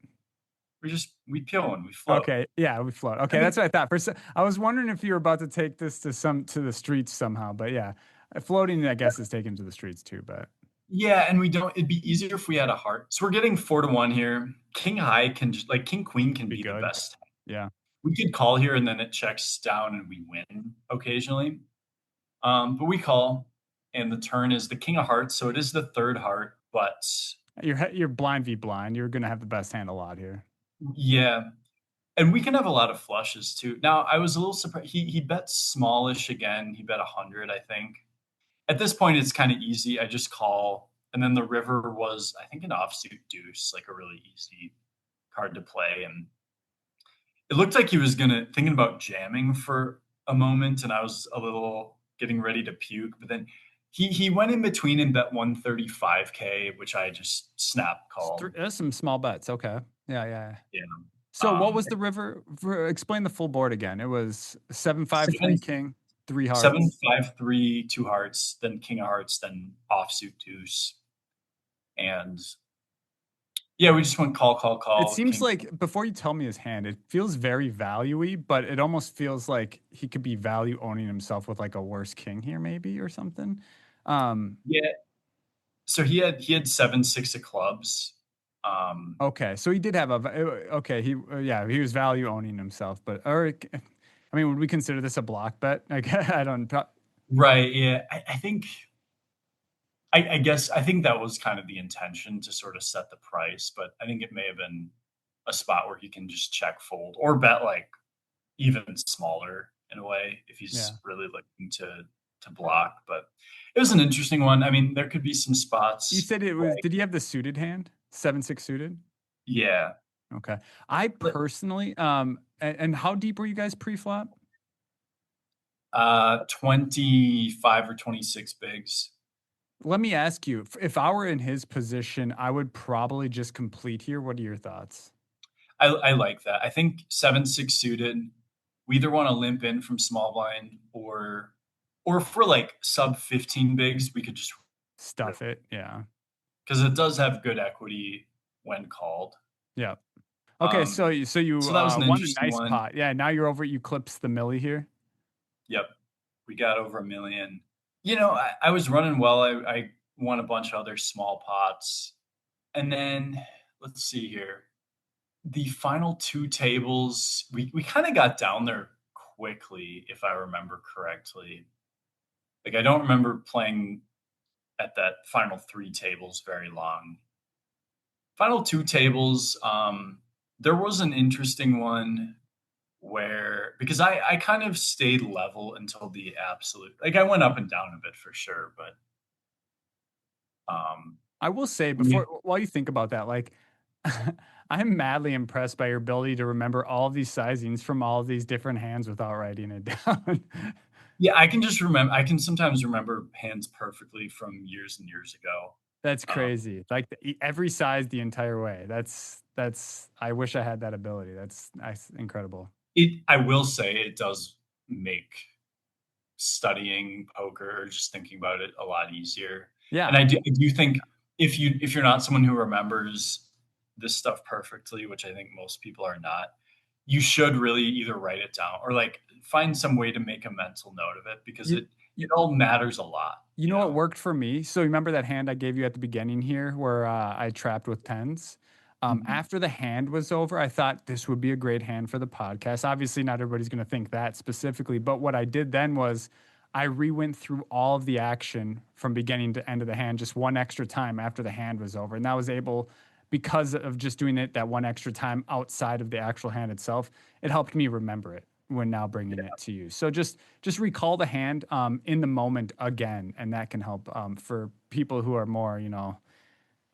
we peel and we float.
Okay, yeah, we float.
I
Okay, that's
mean,
what I thought. I was wondering if you were about to take this to the streets somehow, but yeah, floating I guess is taken to the streets too. But
yeah, and it'd be easier if we had a heart. So we're getting 4-1 here. King high can just, like, king queen can
be
be the
good.
best.
Yeah.
We could call here and then it checks down and we win occasionally. But we call, and the turn is the king of hearts, so it is the third heart. But
You're blind v blind. You're gonna have the best hand a lot here.
yeah, and we can have a lot of flushes too. Now I was a little surprised. He bet smallish again. He bet 100, I think. At this point, it's kind of easy. I just call, and then the river was, I think, an offsuit deuce, like a really easy card to play. And it looked like he was thinking about jamming for a moment, and I was a little getting ready to puke, but then he went in between and bet 135K, which I just snap called.
That's some small bets. Okay. Yeah, yeah.
Yeah.
So what was the river? Explain the full board again. It was 7-5-3
seven
king, three
seven
hearts.
five three two hearts, then king of hearts, then offsuit deuce, and yeah, we just went call, call,
It
call,
seems
king.
like before you tell me his hand, it feels very value-y, but it almost feels like he could be value owning himself with like a worse king here, maybe or something. Um,
Yeah, so he had 7-6 of clubs. Um,
okay, so he did have okay. Yeah, he was value owning himself, but or I mean, would we consider this a block bet? Like I don't.
right, yeah, I guess I think that was kind of the intention to sort of set the price, but I think it may have been a spot where he can just check fold or bet like even smaller in a way if
Yeah,
he's really looking to block. But it was an interesting one. I mean, there could be some
you
spots
said it was.
like
Did he have the suited hand? 7-6 suited.
yeah,
Okay. I
li-
personally, and how deep were you guys pre-flop?
25 or 26 bigs.
Let me ask you, if I were in his position, I would probably just complete here. What are your thoughts?
I like that. I think 7-6 suited. We either want to limp in from small blind or for like sub 15 bigs, we could just
Stuff it. Yeah.
because it does have good equity when called.
Yeah. Okay.
Um,
So you
so that was an
won a
interesting
nice
one.
pot. Yeah. Now you're over. You clips the millie here.
Yep, we got over 1 million. I was running well. I won a bunch of other small pots, and then let's see here. The final two tables, we kind of got down there quickly, if I remember correctly. Like I don't remember playing at that final three tables very long. Final two tables, there was an interesting one where because I kind of stayed level until the absolute like I went up and down a bit for sure, but um
I will say
we
before, while you think about that, like, I'm madly impressed by your ability to remember all of these sizings from all of these different hands without writing it down.
yeah, I can sometimes remember hands perfectly from years and years ago.
That's
Um
crazy. Like every size the entire way. That's. I wish I had that ability. That's incredible.
I will say it does make studying poker or just thinking about it a lot easier. And
Yeah.
I do think if you're not someone who remembers this stuff perfectly, which I think most people are not, you should really either write it down or like find some way to make a mental note of it because
You,
it all matters a lot,
You
you
know what
know.
worked for me? So remember that hand I gave you at the beginning here where I trapped with tens?
Mhm.
After the hand was over, I thought this would be a great hand for the podcast. Obviously, not everybody's going to think that specifically, but what I did then was I re-went through all of the action from beginning to end of the hand just one extra time after the hand was over. And that was able, because of just doing it that one extra time outside of the actual hand itself, it helped me remember it when now bringing it to you. So just recall the hand in the moment again, and that can help for people who are more,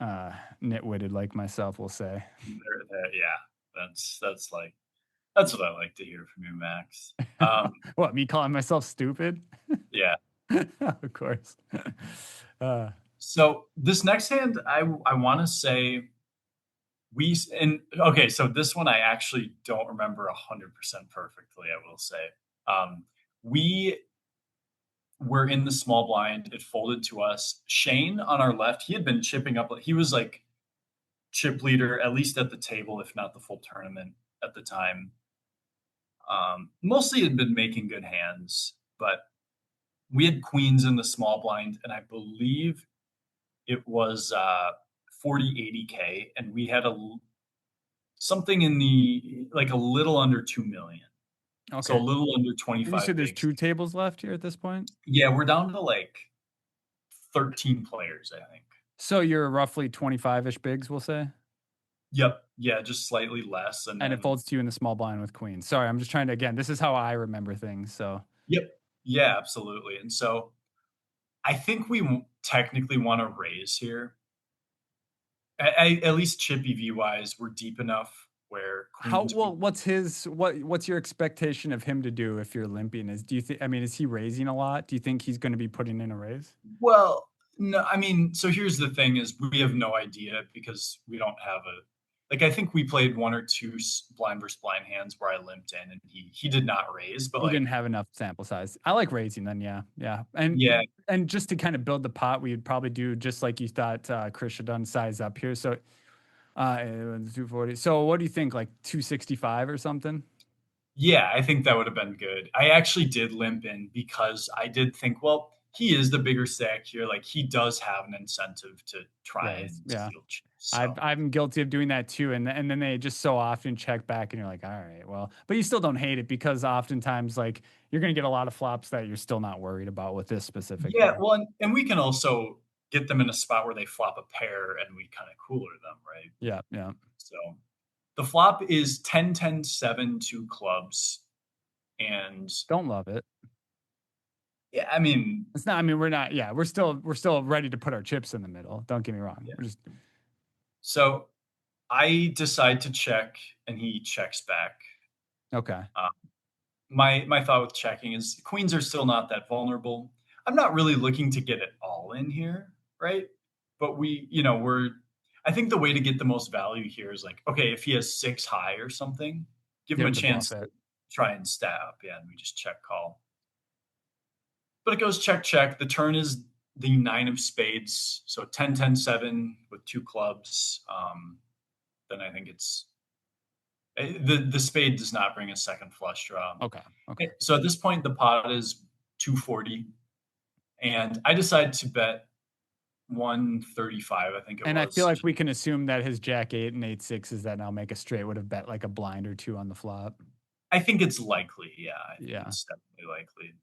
uh, nitwitted like myself, will say.
Yeah, that's what I like to hear from you, Max.
What, me calling myself stupid?
Yeah.
Of course. uh,
So this next hand, I want to say and okay, so this one I actually don't remember 100% perfectly, I will say. We were in the small blind. It folded to us. Shane on our left, he had been chipping up. He was like chip leader, at least at the table, if not the full tournament at the time. Mostly had been making good hands, but we had queens in the small blind, and I believe it was 40, 80K, and we had something in the like a little under 2 million. So a
okay.
little under
And you
25
said there's
bigs.
two tables left here at this point?
Yeah, we're down to like 13 players, I think.
So you're roughly 25-ish bigs, we'll say?
Yep. Yeah, just slightly less. And
And it
then,
folds to you in the small blind with queens. Sorry, I'm just trying to, again, this is how I remember things. So
yep. Yeah, absolutely. And so I think we technically want to raise here. At least chippy V wise, we're deep enough where
How
queens we
well? What's your expectation of him to do if you're limping? Do you think? I mean, is he raising a lot? Do you think he's going to be putting in a raise?
well, no, I mean, so here's the thing is we have no idea because we don't have a like I think we played one or two blind versus blind hands where I limped in and he did not raise, but
You
like
didn't have enough sample size. I like raising then, yeah, yeah,
yeah,
and just to kind of build the pot, we'd probably do just like you thought Chris should done size up here. So 240. So what do you think? Like 265 or something?
yeah, I think that would have been good. I actually did limp in because I did think, well, he is the bigger stack here. Like he does have an incentive to try
Raise,
and
yeah.
steal chips. So
I'm guilty of doing that too, and then they just so often check back, and you're like, all right, well, but you still don't hate it because oftentimes like you're gonna get a lot of flops that you're still not worried about with this specific
yeah,
hand.
well, and we can also get them in a spot where they flop a pair and we kind of cooler them, right?
Yeah, yeah.
So the flop is 10, 10, 7, 2 clubs. And
Don't love it.
yeah, I mean,
It's not. I mean, we're not. Yeah, we're still ready to put our chips in the middle. Don't get me wrong.
yeah.
We're just
So I decide to check and he checks back.
okay.
Uh, my thought with checking is queens are still not that vulnerable. I'm not really looking to get it all in here, right? But we're I think the way to get the most value here is like, okay, if he has 6 high or something, give
Get
him a
him to
chance
bluff
to
it.
try and stab. Yeah, and we just check call. But it goes check check. The turn is the 9 of spades, so 10 10 7 with 2 clubs. Then I think it's the spade does not bring a second flush draw.
Okay. Okay.
So at this point, the pot is 240, and I decide to bet 135. I think it
And I feel
was.
like we can assume that his jack eight and eight sixes that now make a straight would have bet like a blind or two on the flop.
I think it's likely. Yeah, I think
Yeah.
it's definitely likely.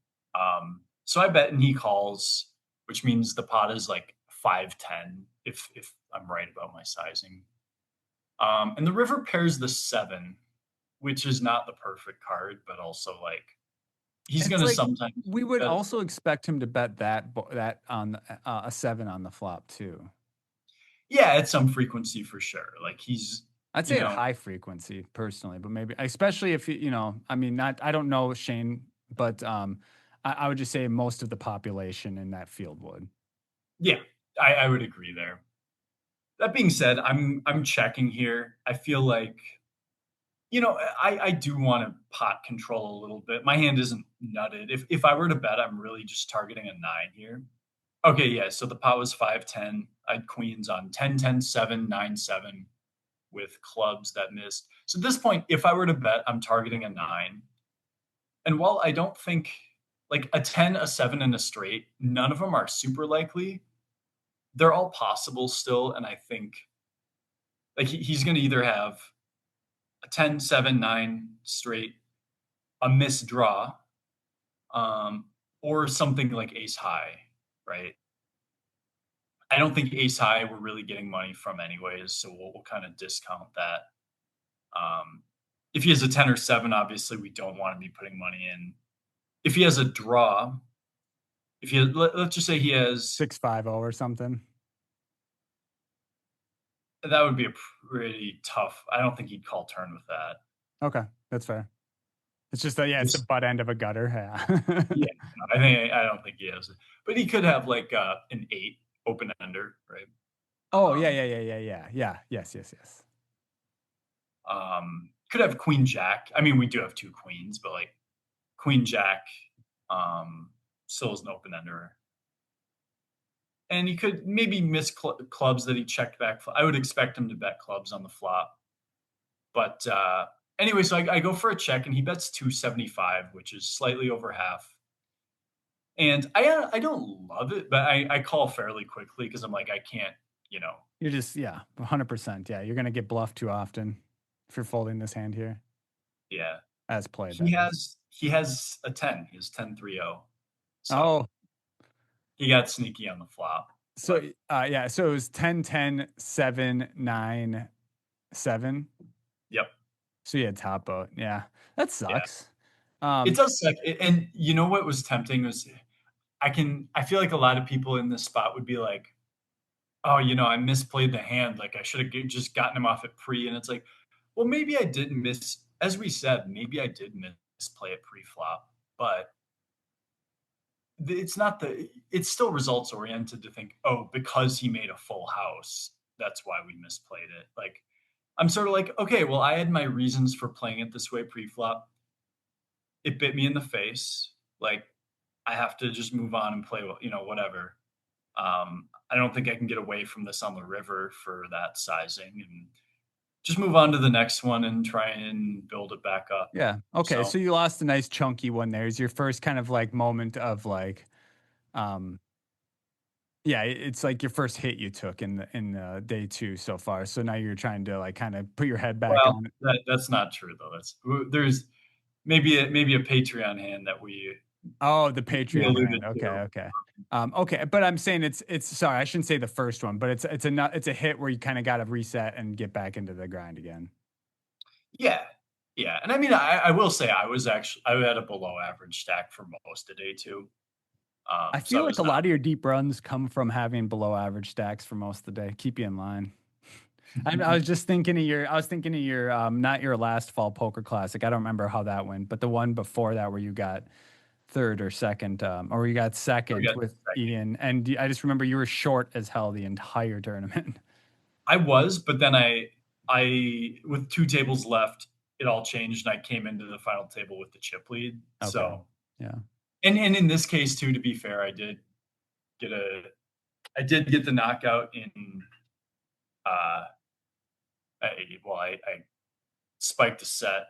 So I bet, and he calls, which means the pot is like 510 if I'm right about my sizing. And the river pairs the 7, which is not the perfect card, but also like he's
It's
gonna
like
sometimes
we would
bet.
also expect him to bet that on a seven on the flop too.
Yeah, at some frequency for sure. Like he's,
I'd
you
say at
know,
high frequency personally, but maybe especially if I mean, not I don't know Shane, but I would just say most of the population in that field would.
yeah, I would agree there. That being said, I'm checking here. I feel like I do want to pot control a little bit. My hand isn't nutted. If I were to bet, I'm really just targeting a 9 here. Okay, yeah. So the pot was 510. I had queens on 10 10 7 9 7 with clubs that missed. So at this point, if I were to bet, I'm targeting a 9. And while I don't think like a 10, a 7, and a straight, none of them are super likely. They're all possible still. And I think like he's going to either have a 10, 7, 9 straight, a missed draw, um, or something like ace high, right? I don't think ace high we're really getting money from anyways, so we'll kind of discount that. If he has a 10 or 7, obviously we don't want to be putting money in. If he has a draw, if he has, let's just say he has,
650 or something.
that would be a pretty tough. I don't think he'd call turn with that.
Okay, that's fair. It's just that yeah, it's the
There's,
butt end of a gutter. Yeah.
yeah, no, I don't think he has it, but he could have like an 8 open ender, right?
Oh yeah,
Um,
yeah, yeah, yeah, yeah, yeah. Yes, yes, yes.
could have queen jack. I mean, we do have 2 queens, but like queen jack um, still is an open ender. And he could maybe miss clubs that he checked back. I would expect him to bet clubs on the flop. But anyway, so I go for a check, and he bets 275, which is slightly over half. And I don't love it, but I call fairly quickly because I'm like, I can't, you know,
You're just yeah, 100%. Yeah, you're gonna get bluffed too often if you're folding this hand here,
yeah.
as played.
He
That is.
has a 10. He has 10-3-0. So
Oh,
he got sneaky on the flop.
so
But
yeah, so it was 10, 10, 7, 9, 7.
yep,
So you had top boat. Yeah, that
yeah.
sucks.
It
Um,
does suck. And you know what was tempting was I feel like a lot of people in this spot would be like, oh, I misplayed the hand. Like I should have just gotten him off at pre. And it's like, Well, maybe I did miss, as we said, maybe I did misplay a pre-flop, but it's not it's still results oriented to think, oh, because he made a full house, that's why we misplayed it. Like, I'm sort of like, okay, well, I had my reasons for playing it this way pre-flop. It bit me in the face. Like, I have to just move on and play, whatever. I don't think I can get away from this on the river for that sizing, and just move on to the next one and try and build it back up.
Yeah. Okay.
So,
So you lost a nice chunky one there. Is your first kind of like moment of like, um, yeah, it's like your first hit you took in the day two so far. So now you're trying to like kind of put your head back
well,
on it.
that's not true though. There's maybe a Patreon hand that
Oh, the
we
Patreon
alluded
hand. Okay,
to.
okay. Okay, but I'm saying it's sorry, I shouldn't say the first one, but it's a hit where you kind of got to reset and get back into the grind again.
Yeah, yeah, and I mean, I will say I had a below average stack for most of day two.
I
So
feel
I
like
was
a
not.
lot of your deep runs come from having below average stacks for most of the day. Keep you in line. I was just thinking of I was thinking of your, not your last fall poker classic. I don't remember how that went, but the one before that where you got third or second, or you got
We
second
got
with
second.
Ian. And I just remember you were short as hell the entire tournament.
I was, but then I with 2 tables left, it all changed, and I came into the final table with the chip lead.
Okay.
So,
Yeah.
and in this case too, to be fair, get a I did get the knockout in, uh, I spiked a set,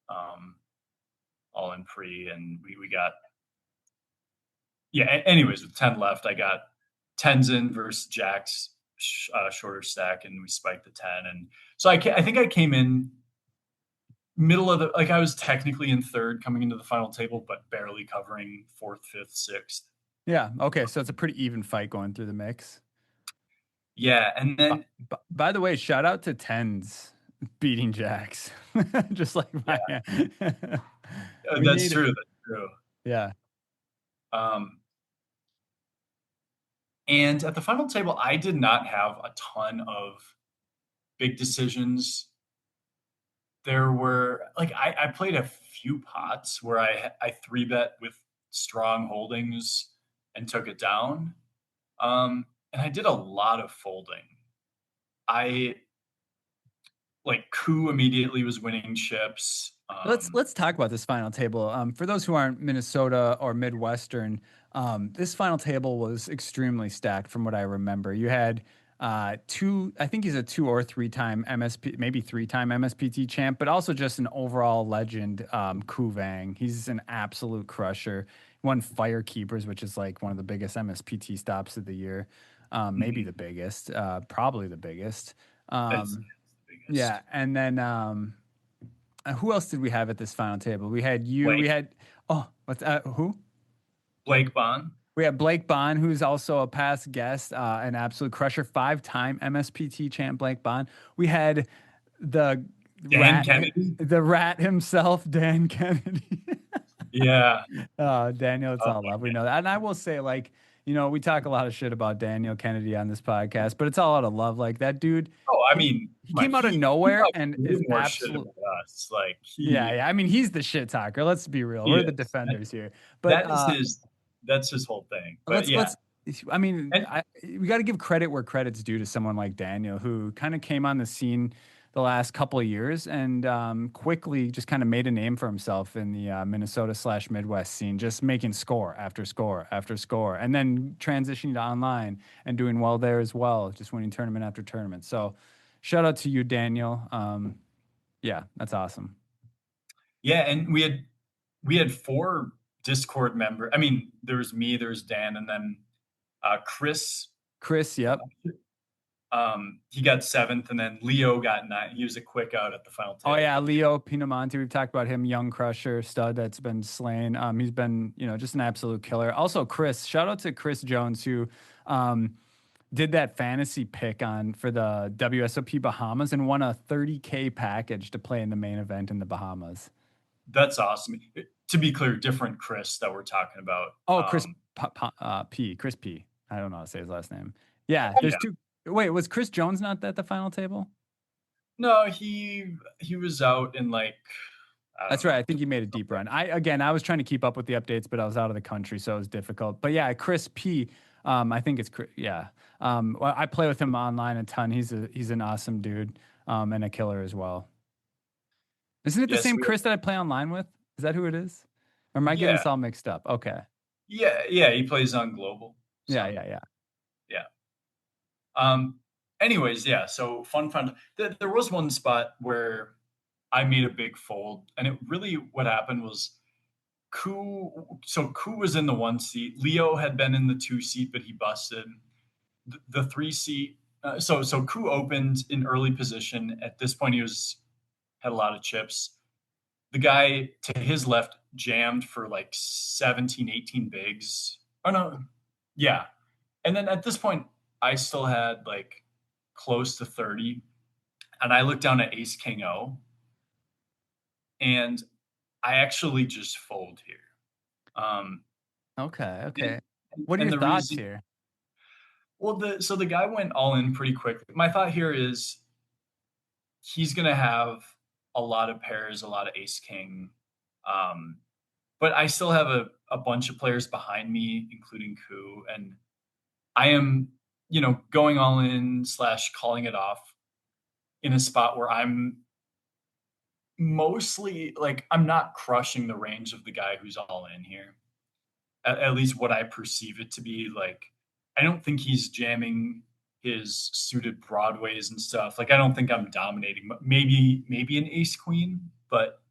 um, all in pre, and we got, yeah. Anyways, with 10 left, I got tens in versus jacks, shorter stack, and we spiked the 10, and so I think I came in middle of the, like, I was technically in third coming into the final table, but barely covering fourth, fifth, sixth.
Yeah. Okay. So it's a pretty even fight going through the mix.
Yeah, and
Uh,
then
by the way, shout out to tens beating jacks. Just like my,
yeah,
we
that's
need it.
true. That's true.
Yeah.
Um, and at the final table, I did not have a ton of big decisions. There were, like, I played a few pots where I three bet with strong holdings and took it down. And I did a lot of folding. I like coup immediately was winning chips.
Let's talk about this final table. For those who aren't Minnesota or Midwestern, this final table was extremely stacked from what I remember. You had two, I think he's a 2 or 3 time MSP, maybe 3 time MSPT champ, but also just an overall legend, Ku Vang. He's an absolute crusher. He won Fire Keepers, which is like one of the biggest MSPT stops of the year. Maybe
Mhm.
the biggest, probably the biggest.
It's
Um,
the biggest.
yeah, and then who else did we have at this final table? We had you. We
Blake
had what's who?
Blake Bond,
We had Blake Bond, who's also a past guest, an absolute crusher, 5 time MSPT champ. Blake Bond. We had the
Dan
rat,
Kennedy.
the rat himself, Dan Kennedy.
Yeah.
Daniel, it's
Oh
all love. We
my
know that. And I will say, like, we talk a lot of shit about Daniel Kennedy on this podcast, but it's all out of love. Like that dude,
Oh, I
he
mean,
he
my
came out of
he
nowhere
talks
and
way
is
more shit
absolute.
about us. Like
Yeah, yeah. I mean, he's the shit talker. Let's be real.
he
We're the
is.
defenders here. But
That is his that's his whole thing. But yeah.
let's. I mean,
And
we got to give credit where credit's due to someone like Daniel, who kind of came on the scene the last couple of years and quickly just kind of made a name for himself in the Minnesota/Midwest scene, just making score after score after score, and then transitioning to online and doing well there as well, just winning tournament after tournament. So, shout out to you, Daniel. Yeah, that's awesome.
yeah, and we had four Discord member. I mean, there's me, there's Dan, and then Chris.
Chris, yep.
He got seventh, and then Leo got ninth. He was a quick out at the final
Oh
table,
yeah,
but
Leo Pinamonti. We've talked about him, young crusher stud that's been slain. He's been, just an absolute killer. Also, Chris. Shout out to Chris Jones who did that fantasy pick on for the WSOP Bahamas and won a 30K package to play in the main event in the Bahamas.
that's awesome. To be clear, different Chris that we're talking about.
Oh, Chris P. I don't know how to say his last name. Yeah,
Yeah,
there's two. Wait, was Chris Jones not at the final table?
No, he was out in like, I don't
That's right. I
know.
think he made a deep run. I was trying to keep up with the updates, but I was out of the country, so it was difficult. But yeah, Chris P. I think it's yeah. Well, I play with him online a ton. He's an awesome dude, and a killer as well. Isn't it the
Yes,
same
we have,
Chris that I play online with? Is that who it is? Or am I getting
yeah,
this all mixed up? Okay.
yeah. He plays on global.
Yeah,
So
yeah, yeah.
yeah. Um. Anyways, yeah. So fun. There was one spot where I made a big fold, and it really what happened was Ku was in the 1 seat. Leo had been in the 2 seat, but he busted. The 3 seat. So Ku opened in early position. At this point, he was had a lot of chips. The guy to his left jammed for like 17, 18 bigs. Oh no, yeah. And then at this point, I still had like close to 30, and I looked down at Ace King O, and I actually just fold here. Um,
Okay,
and,
okay. What are
and
your
the
thoughts
reason,
here?
well, the guy went all in pretty quick. My thought here is he's going to have a lot of pairs, a lot of ace king. Um, but I still have a bunch of players behind me, including Ku, and I am, going all in slash calling it off in a spot where I'm mostly like I'm not crushing the range of the guy who's all in here. At least what I perceive it to be. Like, I don't think he's jamming his suited broadways and stuff. Like, I don't think I'm dominating. Maybe an ace queen, but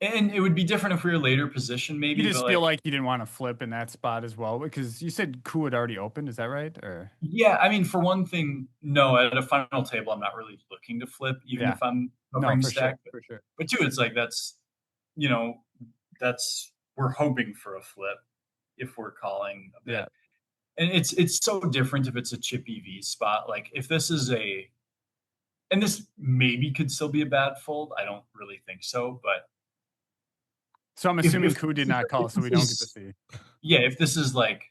and it would be different if we were later position,
You
maybe. But
just feel
like,
like you didn't want to flip in that spot as well because you said Ku had already opened. Is that right? Or
yeah, I mean, for one thing, no, at a final table, I'm not really looking to flip, even
yeah,
if I'm
no,
covering
for sure,
stack. But,
for sure.
but two, it's like you know, that's we're hoping for a flip if we're calling a bit.
Yeah.
And it's so different if it's a chip EV spot. Like if this is and this maybe could still be a bad fold. I don't really think so, but
So I'm
if
assuming Ku did not
if
call, so we
this
don't get to
is
see.
yeah, if this is like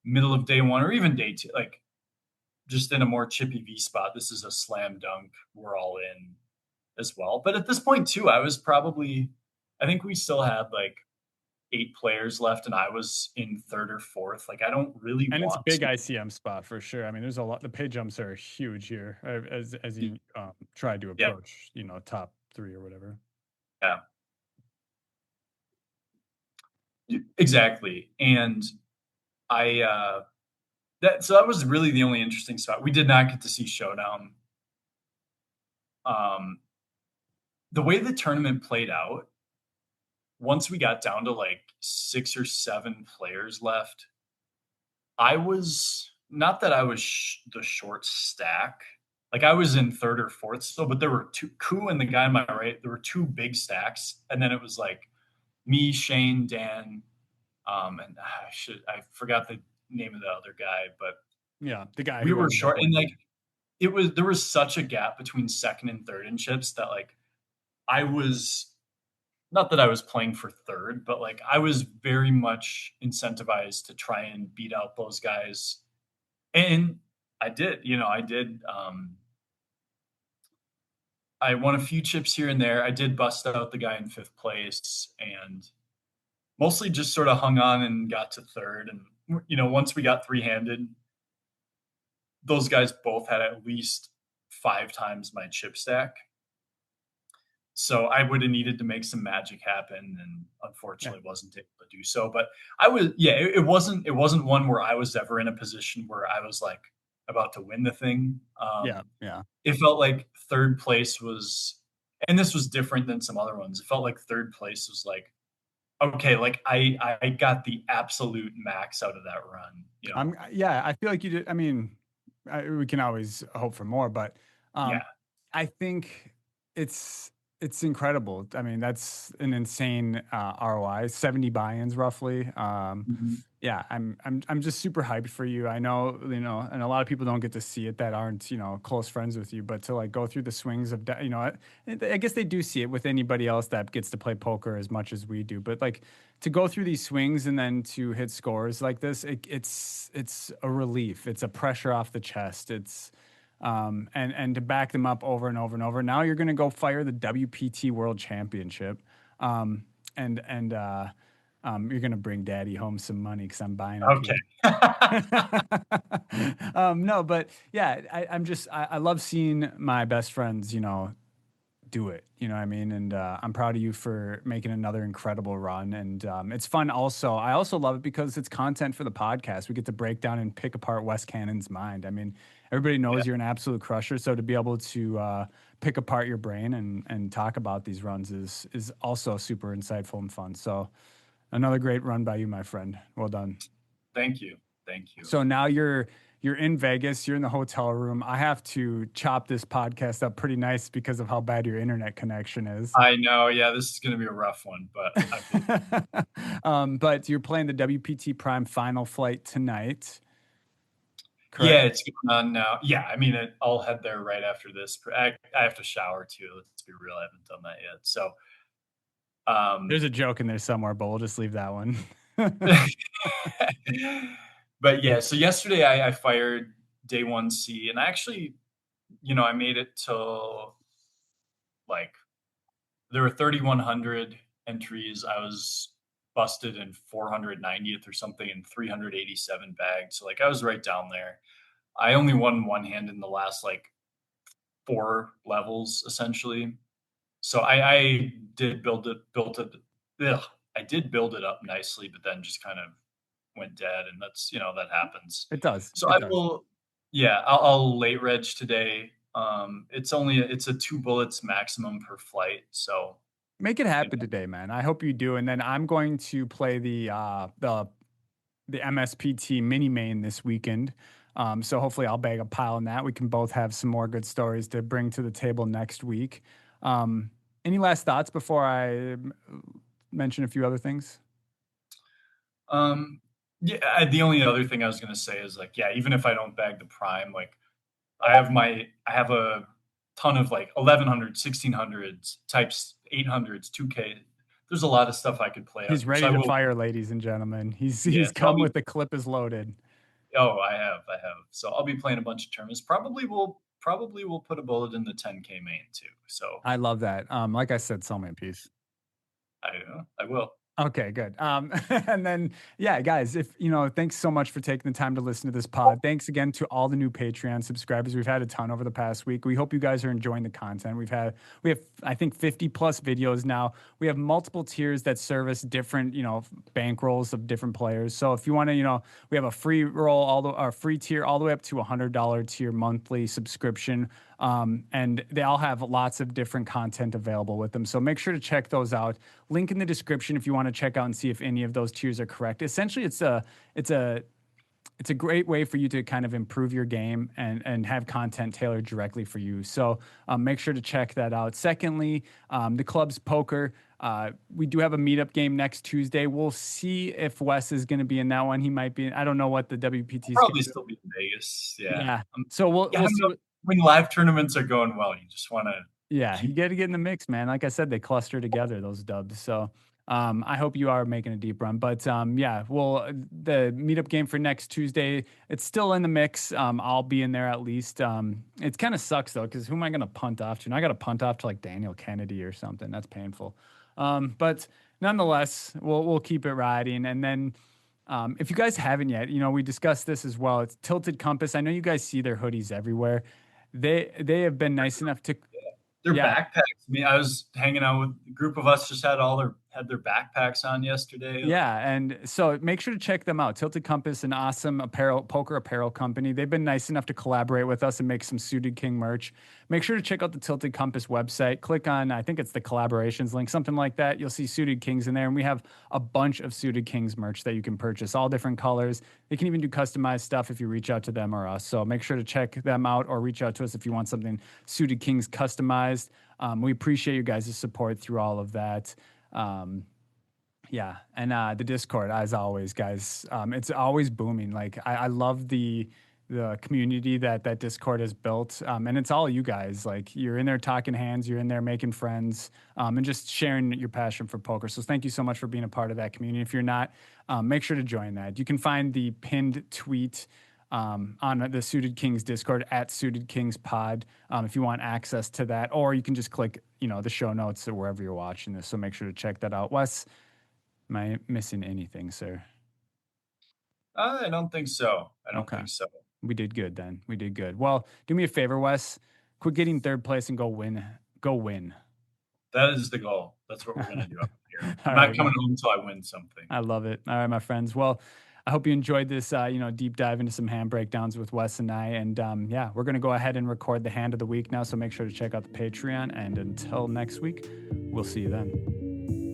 middle of day one or even day two, like just in a more chippy V spot, this is a slam dunk. We're all in as well. But at this point too, I think we still had like 8 players left, and I was in third or fourth. Like I don't really
And it's a
want
big
to.
ICM spot for sure. I mean, there's a lot. The pay jumps are huge here as you try to
Yeah,
approach, top three or whatever.
yeah, exactly. And I that was really the only interesting spot. We did not get to see showdown. Um, the way the tournament played out, once we got down to like 6 or 7 players left, I was not that I was the short stack. Like I was in third or fourth still, but there were two Ku and the guy on my right. There were 2 big stacks, and then it was like me, Shane, Dan, and I forgot the name of the other guy, but
Yeah, the guy
we
who
were
ended up
short, and like
winning.
there was such a gap between second and third in chips that like I was not that I was playing for third, but like I was very much incentivized to try and beat out those guys. And I did, I did. I won a few chips here and there. I did bust out the guy in fifth place and mostly just sort of hung on and got to third. And, once we got 3-handed, those guys both had at least 5 times my chip stack. So I would have needed to make some magic happen, and
Yeah,
unfortunately wasn't able to do so. But I was, yeah, it wasn't one where I was ever in a position where I was like about to win the thing.
yeah, yeah.
It felt like third place was, and this was different than some other ones. It felt like third place was like, okay, like I got the absolute max out of that run.
Yeah, I feel like you did. I mean, we can always hope for more, but
Yeah.
um, I think it's it's incredible. I mean, that's an insane ROI, 70 buy-ins roughly.
Mhm.
Yeah, I'm just super hyped for you. I know, and a lot of people don't get to see it that aren't, close friends with you, but to like go through the swings of, I guess they do see it with anybody else that gets to play poker as much as we do, but like to go through these swings and then to hit scores like this, it's a relief. It's a pressure off the chest. and to back them up over and over and over. Now you're going to go fire the WPT World Championship, um, and you're going to bring Daddy home some money because I'm buying a
Okay.
piece. No, but yeah, I love seeing my best friends, do it. You know what I mean? And I'm proud of you for making another incredible run. And it's fun also. I also love it because it's content for the podcast. We get to break down and pick apart Wes Cannon's mind. I mean, everybody
Yeah.
knows you're an absolute crusher. So to be able to pick apart your brain and talk about these runs is also super insightful and fun. So another great run by you, my friend. Well done.
Thank you. Thank you.
So now you're in Vegas, you're in the hotel room. I have to chop this podcast up pretty nice because of how bad your internet connection is.
I know. Yeah, this is going to be a rough one, but I believe.
But you're playing the WPT Prime final flight tonight,
Yeah,
correct?
it's going on now. Yeah, I mean, I'll head there right after this. I have to shower too. Let's be real. I haven't done that yet. So,
There's a joke in there somewhere, but we'll just leave that one.
but yeah, so yesterday I fired day 1C, and I actually, I made it till like there were 3,100 entries. I was busted in 490th or something and 387 bagged. So like I was right down there. I only won one hand in the last like 4 levels essentially. So I did built it. Ugh, I did build it up nicely, but then just kind of went dead, and that's that happens.
It does.
So
It
I
does.
will, yeah, I'll late reg today. It's a 2 bullets maximum per flight, so
Make it
you
happen
know,
today, man. I hope you do. And then I'm going to play the MSPT mini main this weekend. So hopefully I'll bag a pile in that. We can both have some more good stories to bring to the table next week. Any last thoughts before I mention a few other things?
um, yeah. The only other thing I was gonna say is like, yeah, even if I don't bag the prime, like I have a ton of like 1100, 1600s, types 800s, 2K. There's a lot of stuff I could play out
He's
here. So
ready
I
to
will,
fire, ladies and gentlemen. He's
yeah.
he's come with the clip is loaded.
Oh, I have. So I'll be playing a bunch of tournaments. Probably will put a bullet in the 10K main too. So
I love that. Like I said, sell me a piece.
I will.
Okay, good. And then, yeah, guys, if thanks so much for taking the time to listen to this pod. Thanks again to all the new Patreon subscribers. We've had a ton over the past week. We hope you guys are enjoying the content. We have I think 50 plus videos now. We have multiple tiers that service different, bankrolls of different players. So if you want to, we have a free roll, our free tier all the way up to $100 tier monthly subscription. And they all have lots of different content available with them. So make sure to check those out. Link in the description if you want to check out and see if any of those tiers are correct. Essentially, it's a great way for you to kind of improve your game and have content tailored directly for you. So make sure to check that out. Secondly, the club's poker. We do have a meetup game next Tuesday. We'll see if Wes is going to be in that one. He might be. I don't know what the
I'll
WPT
probably
schedule.
still be in Vegas. Yeah.
Yeah. So we'll
Yeah, I
we'll
don't
see.
know. When live tournaments are going well, you just want to
Yeah, you
keep.
got to get in the mix, man. Like I said, they cluster together, those dubs. So I hope you are making a deep run. But yeah, well, the meetup game for next Tuesday, it's still in the mix. I'll be in there at least. It kind of sucks though, because who am I going to punt off to? And I got to punt off to like Daniel Kennedy or something. That's painful. But nonetheless, we'll keep it riding. And then if you guys haven't yet, we discussed this as well. It's Tilted Compass. I know you guys see their hoodies everywhere. They have been nice enough to,
Their
yeah.
backpacks. I mean, I was hanging out with a group of us. Just had their backpacks on yesterday. Like,
Yeah, and so make sure to check them out. Tilted Compass, an awesome poker apparel company. They've been nice enough to collaborate with us and make some Suited King merch. Make sure to check out the Tilted Compass website. Click on, I think it's the collaborations link, something like that. You'll see Suited Kings in there, and we have a bunch of Suited Kings merch that you can purchase, all different colors. They can even do customized stuff if you reach out to them or us. So make sure to check them out or reach out to us if you want something Suited Kings customized. We appreciate you guys' support through all of that. Yeah, and the Discord, as always, guys, it's always booming. Like I love the community that Discord has built, and it's all you guys. Like you're in there talking hands, you're in there making friends, and just sharing your passion for poker. So thank you so much for being a part of that community. If you're not, make sure to join that. You can find the pinned tweet on the Suited Kings Discord at Suited Kings Pod, if you want access to that, or you can just click, the show notes or wherever you're watching this. So make sure to check that out. Wes, am I missing anything, sir?
I don't think so. I don't
Okay.
think so.
We did good then. We did good. Well, do me a favor, Wes. Quit getting third place and go win. Go win.
That is the goal. That's what we're going to do up here.
All
I'm
right,
not coming home until I win something.
I love it. All right, my friends. Well, I hope you enjoyed this, deep dive into some hand breakdowns with Wes and I. And yeah, we're going to go ahead and record the hand of the week now. So make sure to check out the Patreon. And until next week, we'll see you then.